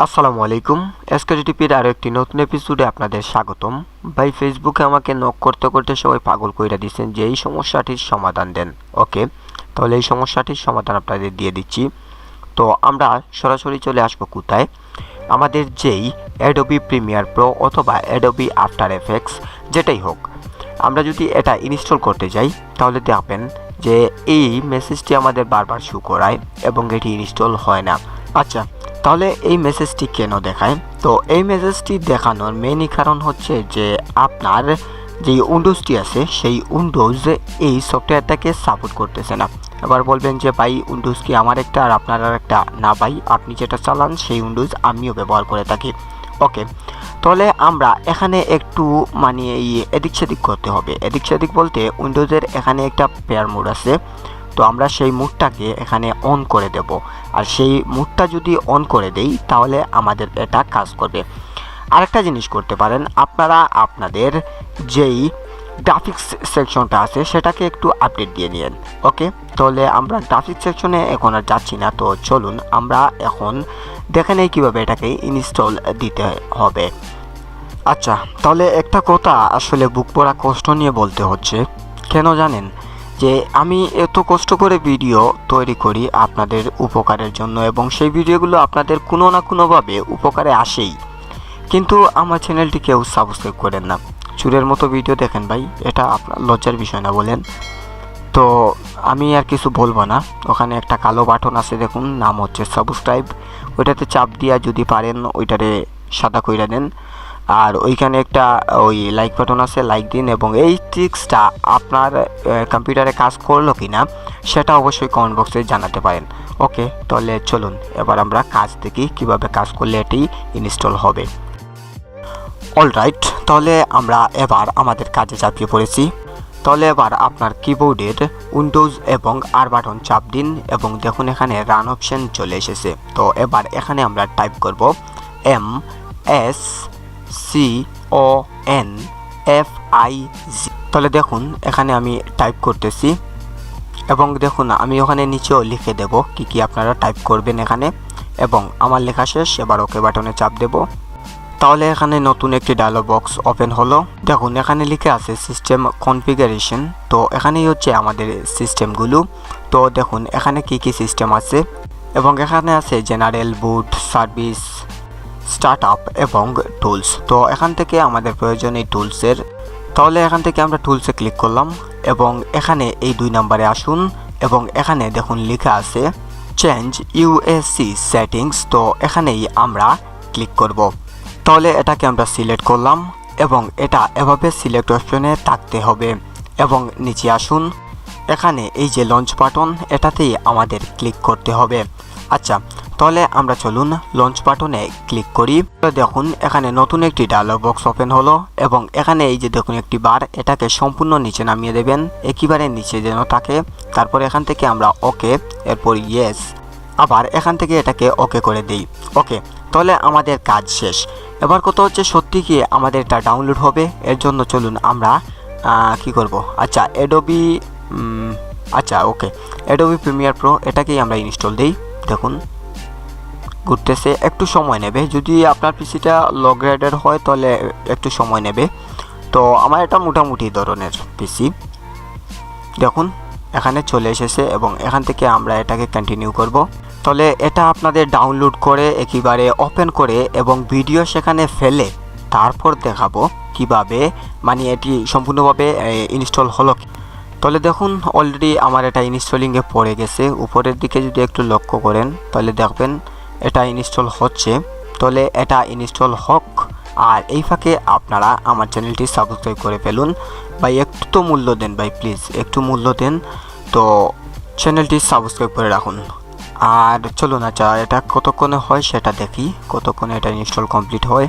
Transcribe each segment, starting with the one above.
আসসালামু আলাইকুম। এসকেজিটিপির আরও একটি নতুন এপিসোডে আপনাদের স্বাগতম। ভাই, ফেসবুকে আমাকে নক করতে করতে সবাই পাগল কইরা দিচ্ছেন যে এই সমস্যাটির সমাধান দেন। ওকে, তাহলে এই সমস্যাটির সমাধান আপনাদের দিয়ে দিচ্ছি। তো আমরা সরাসরি চলে আসবো কোথায়? আমাদের যেই অ্যাডোবি প্রিমিয়ার প্রো অথবা অ্যাডোবি আফটার এফেক্টস যেটাই হোক, আমরা যদি এটা ইনস্টল করতে যাই তাহলে দেখবেন যে এই মেসেজটি আমাদের বারবার শো করায় এবং এটি ইনস্টল হয় না। আচ্ছা, তাহলে এই মেসেজটি কেন দেখায়? তো এই মেসেজটি দেখানোর মেইনই কারণ হচ্ছে যে আপনার যে উইন্ডোজটি আছে সেই উইন্ডোজ এই সফটওয়্যারটাকে সাপোর্ট করতেছে না। এবার বলবেন যে ভাই, উইন্ডোজ কি আমার একটা আর আপনার আর একটা? না ভাই, আপনি যেটা চালান সেই উইন্ডোজ আমিও ব্যবহার করে থাকি। ওকে, তাহলে আমরা এখানে একটু এই এদিক সেদিক করতে হবে। এদিক সেদিক বলতে উইন্ডোজের এখানে একটা পেয়ার মোড আছে, তো আমরা সেই মুডটাকে এখানে অন করে দেব। আর সেই মুডটা যদি অন করে দেই তাহলে আমাদের এটা কাজ করবে। আরেকটা জিনিস করতে পারেন আপনারা, আপনাদের যেই গ্রাফিক্স সেকশনটা আছে সেটাকে একটু আপডেট দিয়ে নিন। ওকে, তাহলে আমরা গ্রাফিক্স সেকশনে এখন আর যাচ্ছি না। তো চলুন আমরা এখন দেখে নেই কীভাবে এটাকে ইনস্টল দিতে হবে। আচ্ছা, তাহলে একটা কথা আসলে বুক পড়া কষ্ট নিয়ে বলতে হচ্ছে। কেন জানেন? যে আমি এত কষ্ট করে ভিডিও তৈরি করি আপনাদের উপকারের জন্য এবং সেই ভিডিওগুলো আপনাদের কোনো না কোনোভাবে উপকারে আসেই, কিন্তু আমার চ্যানেলটি কেউ সাবস্ক্রাইব করেন না। চুরের মতো ভিডিও দেখেন ভাই, এটা আপনার লজ্জার বিষয় না বলেন? তো আমি আর কিছু বলবো না। ওখানে একটা কালো বাটন আছে দেখুন, নাম হচ্ছে সাবস্ক্রাইব। ওইটাতে চাপ দিয়া যদি পারেন ওইটারে সাদা কইরা দেন। আর ওইখানে একটা ওই লাইক বাটন আছে, লাইক দিন। এবং এই ট্রিক্সটা আপনার কম্পিউটারে কাজ করলো কি না সেটা অবশ্যই কমেন্ট বক্সে জানাতে পারেন। ওকে, তাহলে চলুন এবার আমরা কাজ দেখি কীভাবে কাজ করলে এটি ইনস্টল হবে। অলরাইট, তাহলে আমরা এবার আমাদের কাজে ঝাঁপিয়ে পড়েছি। তাহলে এবার আপনার কিবোর্ডের উইন্ডোজ এবং আর বাটন চাপ দিন এবং দেখুন এখানে রান অপশন চলে এসেছে। তো এবার এখানে আমরা টাইপ করব MSCONFIG। তাহলে দেখুন এখানে আমি টাইপ করতেছি এবং দেখুন আমি ওখানে নিচেও লিখে দেব কি কি আপনারা টাইপ করবেন এখানে। এবং আমার লেখা শেষ, এবার ওকে বাটনে চাপ দেব। তাহলে এখানে নতুন একটি ডায়লগ বক্স ওপেন হলো। দেখুন এখানে লিখে আছে সিস্টেম কনফিগারেশন। তো এখানেই হচ্ছে আমাদের সিস্টেমগুলো। তো দেখুন এখানে কি কি সিস্টেম আছে এবং এখানে আছে জেনারেল, বুট, সার্ভিস, স্টার্টআপ এবং টুলস। তো এখান থেকে আমাদের প্রয়োজন এই টুলসের। তাহলে এখান থেকে আমরা টুলসে ক্লিক করলাম এবং এখানে এই 2 নম্বরে আসুন এবং এখানে দেখুন লেখা আছে চেঞ্জ ইউএসসি সেটিংস। তো এখানেই আমরা ক্লিক করব। তাহলে এটাকে আমরা সিলেক্ট করলাম এবং এটা এভাবে সিলেক্ট অপশনে থাকতে হবে এবং নিচে আসুন। এখানে এই যে লঞ্চ বাটন, এটাতেই আমাদের ক্লিক করতে হবে। আচ্ছা, তাহলে আমরা চলুন লঞ্চ বাটনে ক্লিক করি। দেখুন এখানে নতুন একটি ডায়লগ বক্স ওপেন হলো এবং এখানে এই যে দেখুন একটি বার, এটাকে সম্পূর্ণ নিচে নামিয়ে দেবেন, একেবারে নিচে যেন থাকে। তারপর এখান থেকে আমরা ওকে, এরপর ইয়েস, আবার এখান থেকে এটাকে ওকে করে দেই। ওকে, তাহলে আমাদের কাজ শেষ। এবার কথা হচ্ছে সত্যি কি আমাদের এটা ডাউনলোড হবে? এর জন্য চলুন আমরা কি করব। আচ্ছা, ওকে, অ্যাডোবি প্রিমিয়ার প্রো এটাকেই আমরা ইনস্টল দেই। দেখুন ঘুরতেছে, একটু সময় নেবে। যদি আপনার পিসিটা লো গ্রেডের হয় তাহলে একটু সময় নেবে। তো আমার এটা মোটামুটি ধরনের পিসি। দেখুন এখানে চলে এসেছে এবং এখান থেকে আমরা এটাকে কন্টিনিউ করব। তাহলে এটা আপনাদের ডাউনলোড করে একেবারে ওপেন করে এবং ভিডিও সেখানে ফেলে তারপর দেখাবো কিভাবে এটি সম্পূর্ণভাবে ইনস্টল হলো। তাহলে দেখুন অলরেডি আমার এটা ইনস্টলিংয়ে পড়ে গেছে। উপরের দিকে যদি একটু লক্ষ্য করেন তাহলে দেখবেন এটা ইনস্টল হচ্ছে। তাহলে এটা ইনস্টল হোক, আর এই ফাঁকে আপনারা আমার চ্যানেলটি সাবস্ক্রাইব করে ফেলুন। ভাই একটু তো মূল্য দেন ভাই, প্লিজ একটু মূল্য দেন। তো চ্যানেলটি সাবস্ক্রাইব করে রাখুন। আর চলুন আচ্ছা এটা কতক্ষণে হয় সেটা দেখি, কতক্ষণে এটা ইনস্টল কমপ্লিট হয়।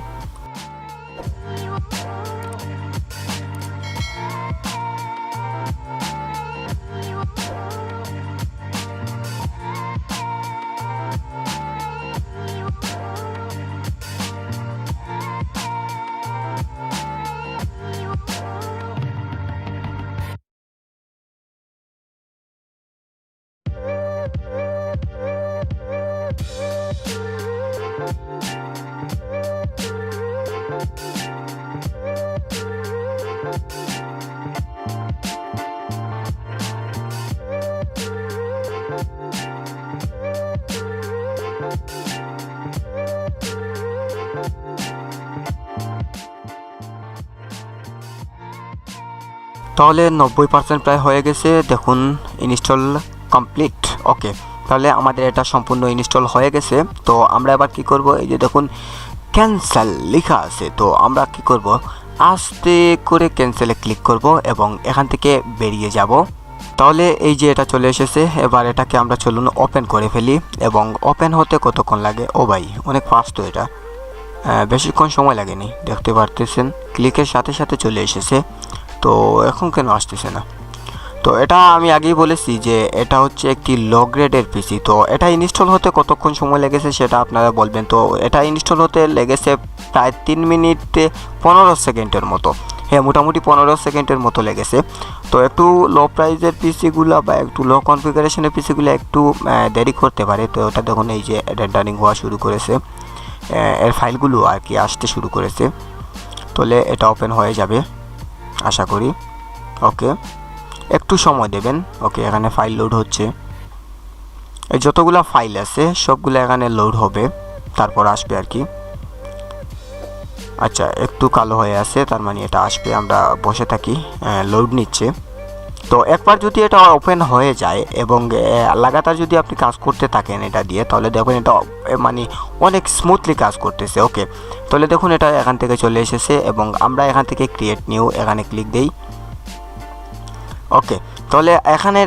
তাহলে 90% প্রায় হয়ে গেছে, দেখুন ইনস্টল কমপ্লিট। ওকে, তাহলে আমাদের এটা সম্পূর্ণ ইনস্টল হয়ে গেছে। তো আমরা এবার কি করব, এই যে দেখুন ক্যান্সেল লেখা আছে, তো আমরা কি করব, আস্তে করে ক্যান্সেলে ক্লিক করব এবং এখান থেকে বেরিয়ে যাব। তাহলে এই যে এটা চলে এসেছে, এবার এটাকে আমরা চলুন ওপেন করে ফেলি। এবং ওপেন হতে কতক্ষণ লাগে, ও ভাই অনেক ফাস্ট, তো এটা বেশিক্ষণ সময় লাগেনি, দেখতে পারতেছেন ক্লিকের সাথে সাথে চলে এসেছে। তো এখন কেন আসতেছে না? তো এটা আমি আগেই বলেছি যে এটা হচ্ছে একটি লো গ্রেডের পিসি। তো এটা ইনস্টল হতে কতক্ষণ সময় লেগেছে সেটা আপনারা বলবেন। তো এটা ইনস্টল হতে লেগেছে প্রায় 3 মিনিট 15 সেকেন্ডের মতো। হ্যাঁ, মোটামুটি 15 সেকেন্ডের মতো লেগেছে। তো একটু লো প্রাইজের পিসিগুলো বা একটু লো কনফিগারেশনের পিসিগুলো একটু দেরি করতে পারে। তো ওটা দেখুন এই যে রেন্ডারিং হওয়া শুরু করেছে, এর ফাইলগুলো আর কি আসতে শুরু করেছে। তাহলে এটা ওপেন হয়ে যাবে আশা করি। ওকে, একটু সময় দেবেন। ওকে, এখানে ফাইল লোড হচ্ছে, এই যতগুলো ফাইল আছে সবগুলো এখানে লোড হবে, তারপর আসবে আর কি। আচ্ছা, একটু কালো হয়ে আছে, তার মানে এটা আসবে, আমরা বসে থাকি, লোড নিচ্ছে। তো একবার যদি এটা ওপেন হয়ে যায় এবং লাগাতার যদি আপনি কাজ করতে থাকেন এটা দিয়ে, তাহলে দেখুন এটা মানে অনেক স্মুথলি কাজ করতেছে। ওকে, তাহলে দেখুন এটা এখান থেকে চলে এসেছে এবং আমরা এখান থেকে ক্রিয়েট নিউ এখানে ক্লিক দেই। ওকে, তাহলে এখানে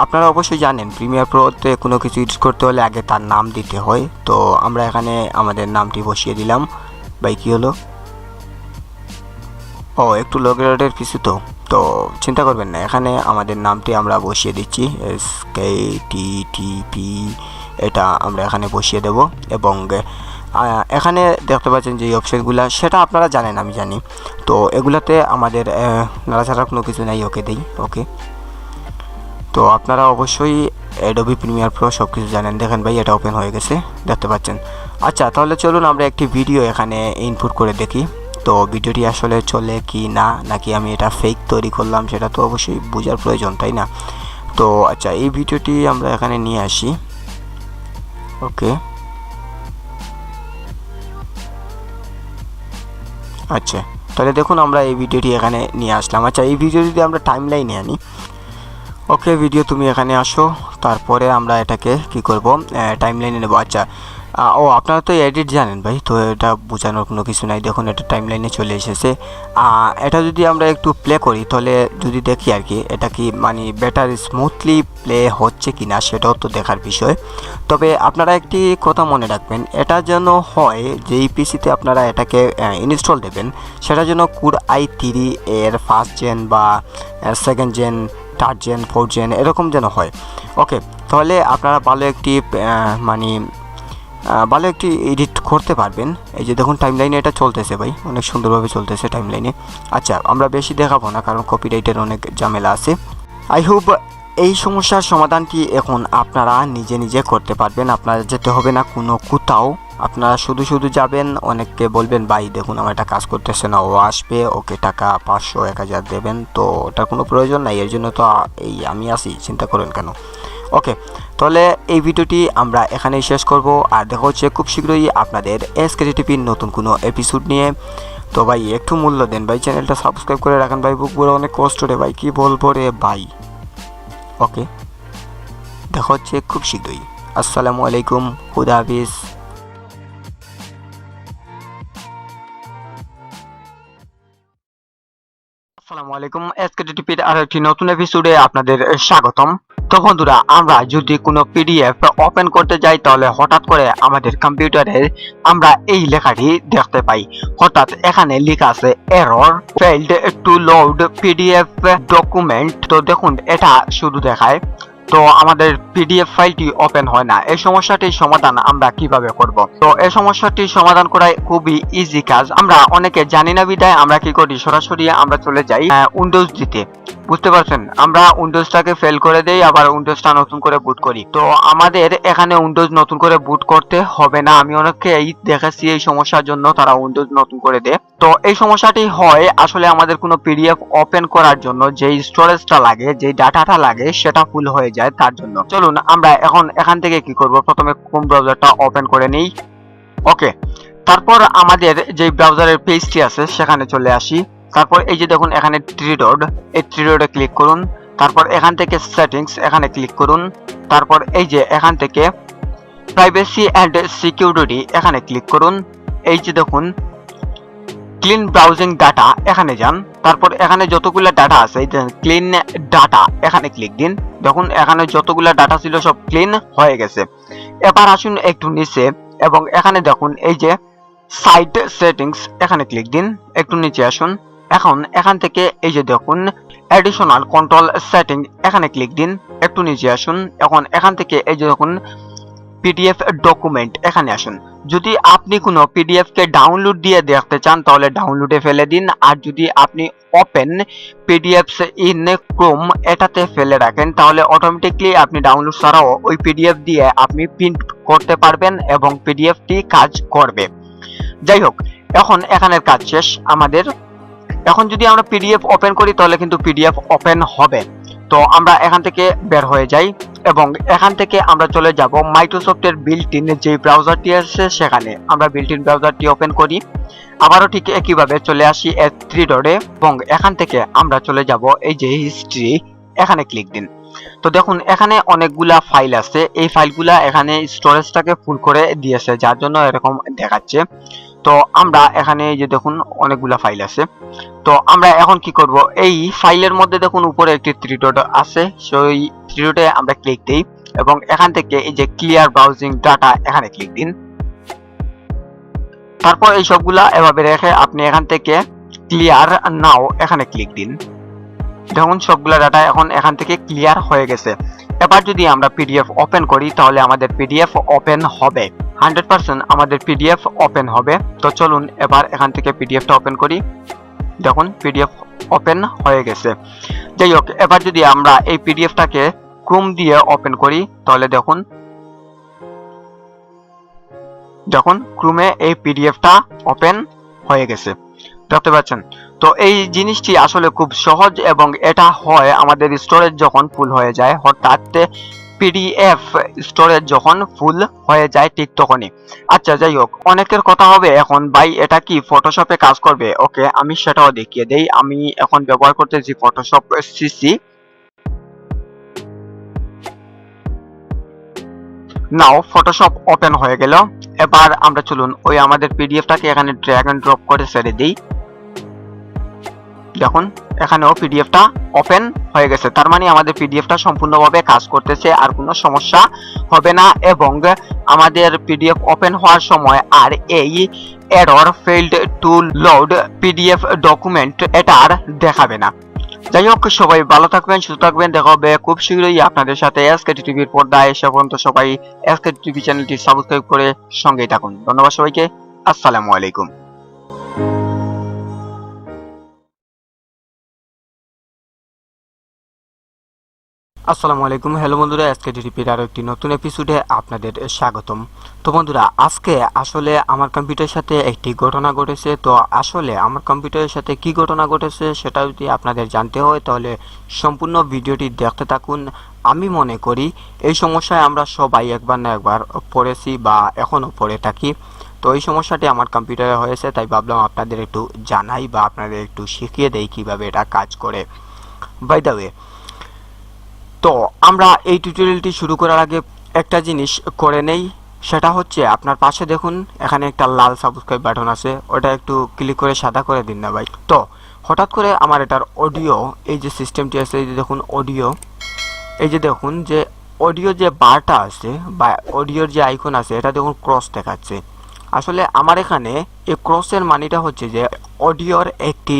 আপনারা অবশ্যই জানেন প্রিমিয়ার প্রোতে কোনো কিছু ইউজ করতে হলে আগে তার নাম দিতে হয়। তো আমরা এখানে আমাদের নামটি বসিয়ে দিলাম। ভাই কী হলো? ও, একটু লো গ্রেডের কিছু, তো তো চিন্তা করবেন না, এখানে আমাদের নামটি আমরা বসিয়ে দিচ্ছি SKTTP, এটা আমরা এখানে বসিয়ে দেব। এবং এখানে দেখতে পাচ্ছেন যে অপশনগুলো সেটা আপনারা জানেন, আমি জানি। তো এগুলাতে আমাদের নাড়াচাড়ার কোনো কিছু নাই। ওকে দেই। ওকে, তো আপনারা অবশ্যই অ্যাডোবি প্রিমিয়ার প্রো সব কিছু জানেন। দেখেন ভাই এটা ওপেন হয়ে গেছে, দেখতে পাচ্ছেন। আচ্ছা, তাহলে চলুন আমরা একটি ভিডিও এখানে ইনপুট করে দেখি। তো ভিডিওটি আসলে চলে কি না, নাকি আমি এটা ফেক তৈরি করলাম সেটা তো অবশ্যই বোঝার প্রয়োজন, তাই না? তো আচ্ছা, এই ভিডিওটি আমরা এখানে নিয়ে আসি। ওকে, আচ্ছা, তাহলে দেখুন আমরা এই ভিডিওটি এখানে নিয়ে আসলাম। আচ্ছা, এই ভিডিও যদি আমরা টাইম লাইনে আনি। ওকে ভিডিও, তুমি এখানে আসো, তারপরে আমরা এটাকে কি করব, টাইম লাইনে নেব। আচ্ছা, ও আপনারা তো এডিট জানেন ভাই, তো এটা বোঝানোর কোনো কিছু নাই। দেখুন এটা টাইম লাইনে চলে এসেছে। এটা যদি আমরা একটু প্লে করি, তাহলে যদি দেখি আর কি এটা কি মানে বেটার স্মুথলি প্লে হচ্ছে কি না সেটাও তো দেখার বিষয়। তবে আপনারা একটি কথা মনে রাখবেন, এটা যেন হয় যে এই পিসিতে আপনারা এটাকে ইনস্টল দেবেন, সেটা যেন কোর i3 এর ফার্স্ট জেন বা second gen, third gen, fourth gen এরকম যেন হয়। ওকে, তাহলে আপনারা ভালো একটি মানে ভালো একটি এডিট করতে পারবেন। এই যে দেখুন টাইম লাইনে এটা চলতেছে ভাই, অনেক সুন্দরভাবে চলতেছে টাইম লাইনে। আচ্ছা, আমরা বেশি দেখাবো না কারণ কপিরাইটের অনেক ঝামেলা আছে। আই হোপ এই সমস্যার সমাধানটি এখন আপনারা নিজে নিজে করতে পারবেন। আপনারা যেতে হবে না কোনো কোথাও, আপনারা শুধু শুধু যাবেন, অনেককে বলবেন ভাই দেখুন আমার এটা কাজ করতেছে না, ও আসবে, ওকে টাকা 500 1000 দেবেন। তো ওটার কোনো প্রয়োজন নাই, এর জন্য তো এই আমি আসি, চিন্তা করেন কেন। ওকে, তাহলে এই ভিডিওটি আমরা এখানেই শেষ করব, আর দেখা হচ্ছে খুব শীঘ্রই আপনাদের SKTTPর নতুন কোনো এপিসোড নিয়ে। তো ভাই একটু মূল্য দেন ভাই, চ্যানেলটা সাবস্ক্রাইব করে রাখেন ভাই, বুক বড় অনেক কষ্ট রে ভাই, কি বলবো রে ভাই। ওকে, দেখা হচ্ছে খুব শীঘ্রই। আসসালামু আলাইকুম, খুদা হাফিজ। আসসালামু আলাইকুম, SKTTPর আরো একটি নতুন এপিসোডে আপনাদের স্বাগতম। তো বন্ধুরা, আমরা যদি কোনো পিডিএফ ওপেন করতে যাই তাহলে হঠাৎ করে আমাদের কম্পিউটারে আমরা এই লেখাটি দেখতে পাই। হঠাৎ এখানে লেখা আছে error field two load PDF document. তো দেখুন এটা শুধু দেখায়, তো আমাদের পিডিএফ ফাইলটি ওপেন হয় না। এই সমস্যাটির সমাধান আমরা কিভাবে করব? তো এই সমস্যাটির সমাধান করাই খুবই ইজি কাজ। আমরা অনেকে জানি না বিধায় আমরা কি করি, সরাসরি আমরা চলে যাই উইন্ডোজ দিতে, বুঝতে পারছেন? আমরা উইন্ডোজটাকে ফেল করে দেই, আবার উইন্ডোজটা নতুন করে বুট করি। তো আমাদের এখানে উইন্ডোজ নতুন করে বুট করতে হবে না। আমি অনেককেই দেখাচ্ছি এই সমস্যার জন্য তারা উইন্ডোজ নতুন করে দেয়। তো এই সমস্যাটি হয় আসলে আমাদের কোনো পিডিএফ ওপেন করার জন্য যেই স্টোরেজটা লাগে, যেই ডাটাটা লাগে সেটা ফুল হয়ে যায়, তার জন্য। চলুন আমরা এখন এখান থেকে কি করব, প্রথমে ক্রোম ব্রাউজারটা ওপেন করে নেই। ওকে, তারপর আমাদের যে ব্রাউজারের পেজটি আছে সেখানে চলে আসি। তারপর এই যে দেখুন এখানে থ্রি ডট, এই থ্রি ডটে ক্লিক করুন। তারপর এখান থেকে সেটিংস এখানে ক্লিক করুন। তারপর এই যে এখান থেকে প্রাইভেসি অ্যান্ড সিকিউরিটি এখানে ক্লিক করুন। এই যে দেখুন ক্লিন ব্রাউজিং ডাটা এখানে যান। তারপর এখানে যতগুলো ডাটা আছে এই ক্লিন ডাটা এখানে ক্লিক দিন। দেখুন এখানে যতগুলো ডাটা ছিল সব ক্লিন হয়ে গেছে। এবার আসুন একটু নিচে এবং এখানে দেখুন এই যে সাইট সেটিংস এখানে ক্লিক দিন। একটু নিচে আসুন। এখন এখান থেকে এই যে দেখুন অ্যাডিশনাল কন্ট্রোল সেটিং এখানে ক্লিক দিন। একটু নিচে আসুন। এখন এখান থেকে এই যে দেখুন পিডিএফ ডকুমেন্ট এখানে আসুন। যদি আপনি কোনো পিডিএফ কে ডাউনলোড দিয়ে দেখতে চান তাহলে ডাউনলোডে ফেলে দিন, আর যদি আপনি ওপেন পিডিএফস ইন ক্রোম এটাতে ফেলে রাখেন তাহলে অটোমেটিকলি আপনি ডাউনলোড ছাড়াও ওই পিডিএফ দিয়ে আপনি প্রিন্ট করতে পারবেন এবং পিডিএফটি কাজ করবে। যাই হোক, এখন এখানের কাজ শেষ আমাদের। এখন যদি আমরা পিডিএফ ওপেন করি তাহলে কিন্তু পিডিএফ ওপেন হবে। তো আমরা এখান থেকে বের হয়ে যাই এবং এখান থেকে আমরা চলে যাব মাইক্রোসফটের বিল্ট ইন যে ব্রাউজারটি আছে সেখানে। আমরা বিল্ট ইন ব্রাউজারটি ওপেন করি, আবারও ঠিক একইভাবে চলে আসি থ্রি ডটে এবং এখান থেকে আমরা চলে যাব এই যে হিস্ট্রি এখানে ক্লিক দিন। তো দেখুন এখানে অনেকগুলা ফাইল আছে, এই ফাইলগুলা এখানে স্টোরেজটাকে ফুল করে দিয়েছে যার জন্য এরকম দেখাচ্ছে। তো আমরা এখানে এই যে দেখুন অনেকগুলা ফাইল আছে। তো আমরা এখন কি করব, এই ফাইলের মধ্যে দেখুন উপরে একটি থ্রি ডট আছে, সেই থ্রি ডটে আমরা ক্লিক দেই এবং এখান থেকে এই যে ক্লিয়ার ব্রাউজিং ডাটা এখানে ক্লিক দিন। তারপর এই সবগুলা এভাবে রেখে আপনি এখান থেকে ক্লিয়ার নাও এখানে ক্লিক দিন। দেখুন সবগুলা ডাটা এখন এখান থেকে ক্লিয়ার হয়ে গেছে। এবার যদি আমরা পিডিএফ ওপেন করি তাহলে আমাদের পিডিএফ ওপেন হবে, 100% আমাদের পিডিএফ ওপেন হবে। তো চলুন এবার এখান থেকে পিডিএফটা ওপেন করি। দেখুন পিডিএফ ওপেন হয়ে গেছে। যাই হোক, এবার যদি আমরা এই পিডিএফটাকে ক্রোম দিয়ে ওপেন করি তাহলে দেখুন ক্রোমে এই পিডিএফটা ওপেন হয়ে গেছে, দেখতে পাচ্ছেন। তো এই জিনিসটি আসলে খুব সহজ এবং এটা হয় আমাদের স্টোরেজ যখন ফুল হয়ে যায়, হঠাৎ পিডিএফ স্টোরেজ যখন ফুল হয়ে যায় ঠিক তখনই। আচ্ছা যাই হোক, অনেকের কথা হবে এখন ভাই এটা কি ফটোশপে কাজ করবে? ওকে, আমি সেটাও দেখিয়ে দেই। আমি এখন ব্যবহার করতেছি ফটোশপ সিসি। নাও ফটোশপ ওপেন হয়ে গেল। এবার আমরা চলুন ওই আমাদের পিডিএফটাকে এখানে ড্র্যাগ এন্ড ড্রপ করে ছেড়ে দিই। দেখুন এখানেও পিডিএফটা ওপেন হয়ে গেছে, তার মানে আমাদের পিডিএফটা সম্পূর্ণভাবে কাজ করতেছে, আর কোনো সমস্যা হবে না এবং আমাদের পিডিএফ ওপেন হওয়ার সময় আর এই error failed to load PDF document এটা আর দেখাবে না। যাই হোক, সবাই ভালো থাকবেন, সুস্থ থাকবেন। দেখা হবে খুব শীঘ্রই আপনাদের সাথে এসকেটি টিভির পর্দায়। সে পর্যন্ত সবাই এসকেটি টিভি চ্যানেলটি সাবস্ক্রাইব করে সঙ্গেই থাকুন। ধন্যবাদ সবাইকে। আসসালামু আলাইকুম। আসসালামু আলাইকুম। হ্যালো বন্ধুরা, এসকেটি টিভির আরো একটি নতুন এপিসোডে আপনাদের স্বাগতম। তো বন্ধুরা, আজকে আসলে আমার কম্পিউটারের সাথে একটি ঘটনা ঘটেছে। তো আসলে আমার কম্পিউটারের সাথে কি ঘটনা ঘটেছে সেটা যদি আপনাদের জানতে হয় তাহলে সম্পূর্ণ ভিডিওটি দেখতে থাকুন। আমি মনে করি এই সমস্যায় আমরা সবাই একবার না একবার পড়েছি বা এখনো পড়ে থাকি। তো এই সমস্যাটি আমার কম্পিউটারে হয়েছে, তাই ভাবলাম আপনাদের একটু জানাই বা আপনাদের একটু শিখিয়ে দেই কিভাবে এটা কাজ করে। বাই দ্য ওয়ে, তো আমরা এই টিউটোরিয়ালটি শুরু করার আগে একটা জিনিস করে নেই, সেটা হচ্ছে আপনার পাশে দেখুন এখানে একটা লাল সাবস্ক্রাইব বাটন আছে, ওটা একটু ক্লিক করে সাদা করে দিন না ভাই। তো হঠাৎ করে আমার এটার অডিও, এই যে সিস্টেমটি আছে, এই যে দেখুন অডিও, এই যে দেখুন যে অডিও যে বারটা আছে বা অডিওর যে আইকন আছে এটা দেখুন ক্রস দেখাচ্ছে। আসলে আমার এখানে এই ক্রসের মানেটা হচ্ছে যে অডিওর একটি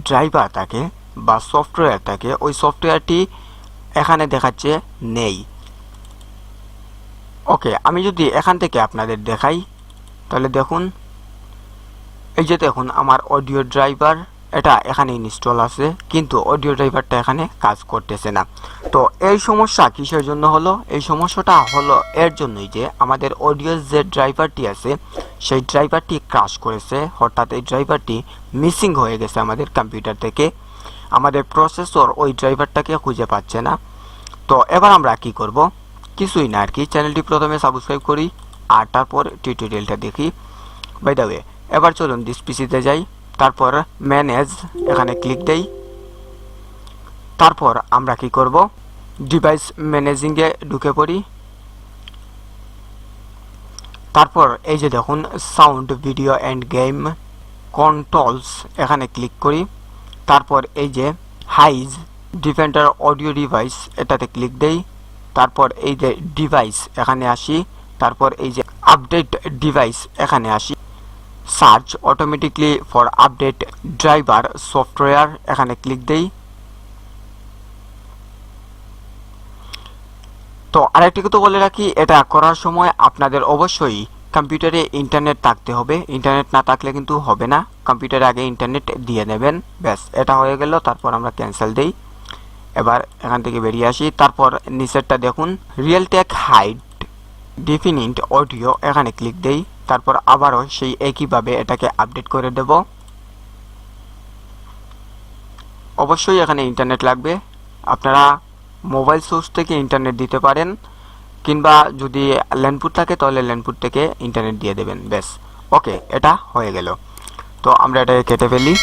ড্রাইভার থাকে বা সফটওয়্যার থাকে, ওই সফটওয়্যারটি এখানে দেখাচ্ছে নেই। ওকে, আমি যদি এখান থেকে আপনাদের দেখাই তাহলে দেখুন এই যে দেখুন আমার অডিও ড্রাইভার এটা এখানে ইনস্টল আছে, কিন্তু অডিও ড্রাইভারটা এখানে কাজ করতেছে না। তো এই সমস্যা কিসের জন্য হলো? এই সমস্যাটা হলো এর জন্যই যে আমাদের অডিও যে ড্রাইভারটি আছে সেই ড্রাইভারটি ক্র্যাশ করেছে, হঠাৎ এই ড্রাইভারটি মিসিং হয়ে গেছে আমাদের কম্পিউটার থেকে। আমাদের প্রসেসর ওই ড্রাইভারটাকে খুঁজে পাচ্ছে না। তো এবার আমরা কি করব? কিছুই না আর কি, চ্যানেলটি প্রথমে সাবস্ক্রাইব করি আর তারপর টিউটোরিয়ালটা দেখি। বাই দ্য ওয়ে, এবার চলুন দিস পিসিতে যাই। তারপর ম্যানেজ এখানে ক্লিক দেই। তারপর আমরা কি করব, ডিভাইস ম্যানেজিংয়ে ঢুকে পড়ি। তারপর এই যে দেখুন sound video and game controls এখানে ক্লিক করি। তারপর এই যে হাইজ ডিফেন্ডার অডিও ডিভাইস এটাতে ক্লিক দেই। তারপর এই যে ডিভাইস এখানে আসি। তারপর এই যে আপডেট ডিভাইস এখানে আসি। Search automatically for update driver software এখানে ক্লিক দেই। তো আরেকটি কথা বলে রাখি, এটা করার সময় আপনাদের অবশ্যই কম্পিউটারে ইন্টারনেট থাকতে হবে। ইন্টারনেট না থাকলে কিন্তু হবে না, কম্পিউটারে আগে ইন্টারনেট দিয়ে নেবেন। ব্যাস, এটা হয়ে গেল। তারপর আমরা ক্যান্সেল দেই। এবার এখান থেকে বেরিয়ে আসি। তারপর নিচেরটা দেখুন রিয়েলটেক হাইড ডিফিনিট অডিও এখানে ক্লিক দেই। তারপর আবারও সেই একইভাবে এটাকে আপডেট করে দেব। অবশ্যই এখানে ইন্টারনেট লাগবে। আপনারা মোবাইল সোর্স থেকে ইন্টারনেট দিতে পারেন, কিংবা যদি ল্যান্ডপুট থাকে তাহলে ল্যান্ডপুট থেকে ইন্টারনেট দিয়ে দেবেন। ব্যাস, ওকে, এটা হয়ে গেল। তো আমরা এটাকে কেটে ফেলি।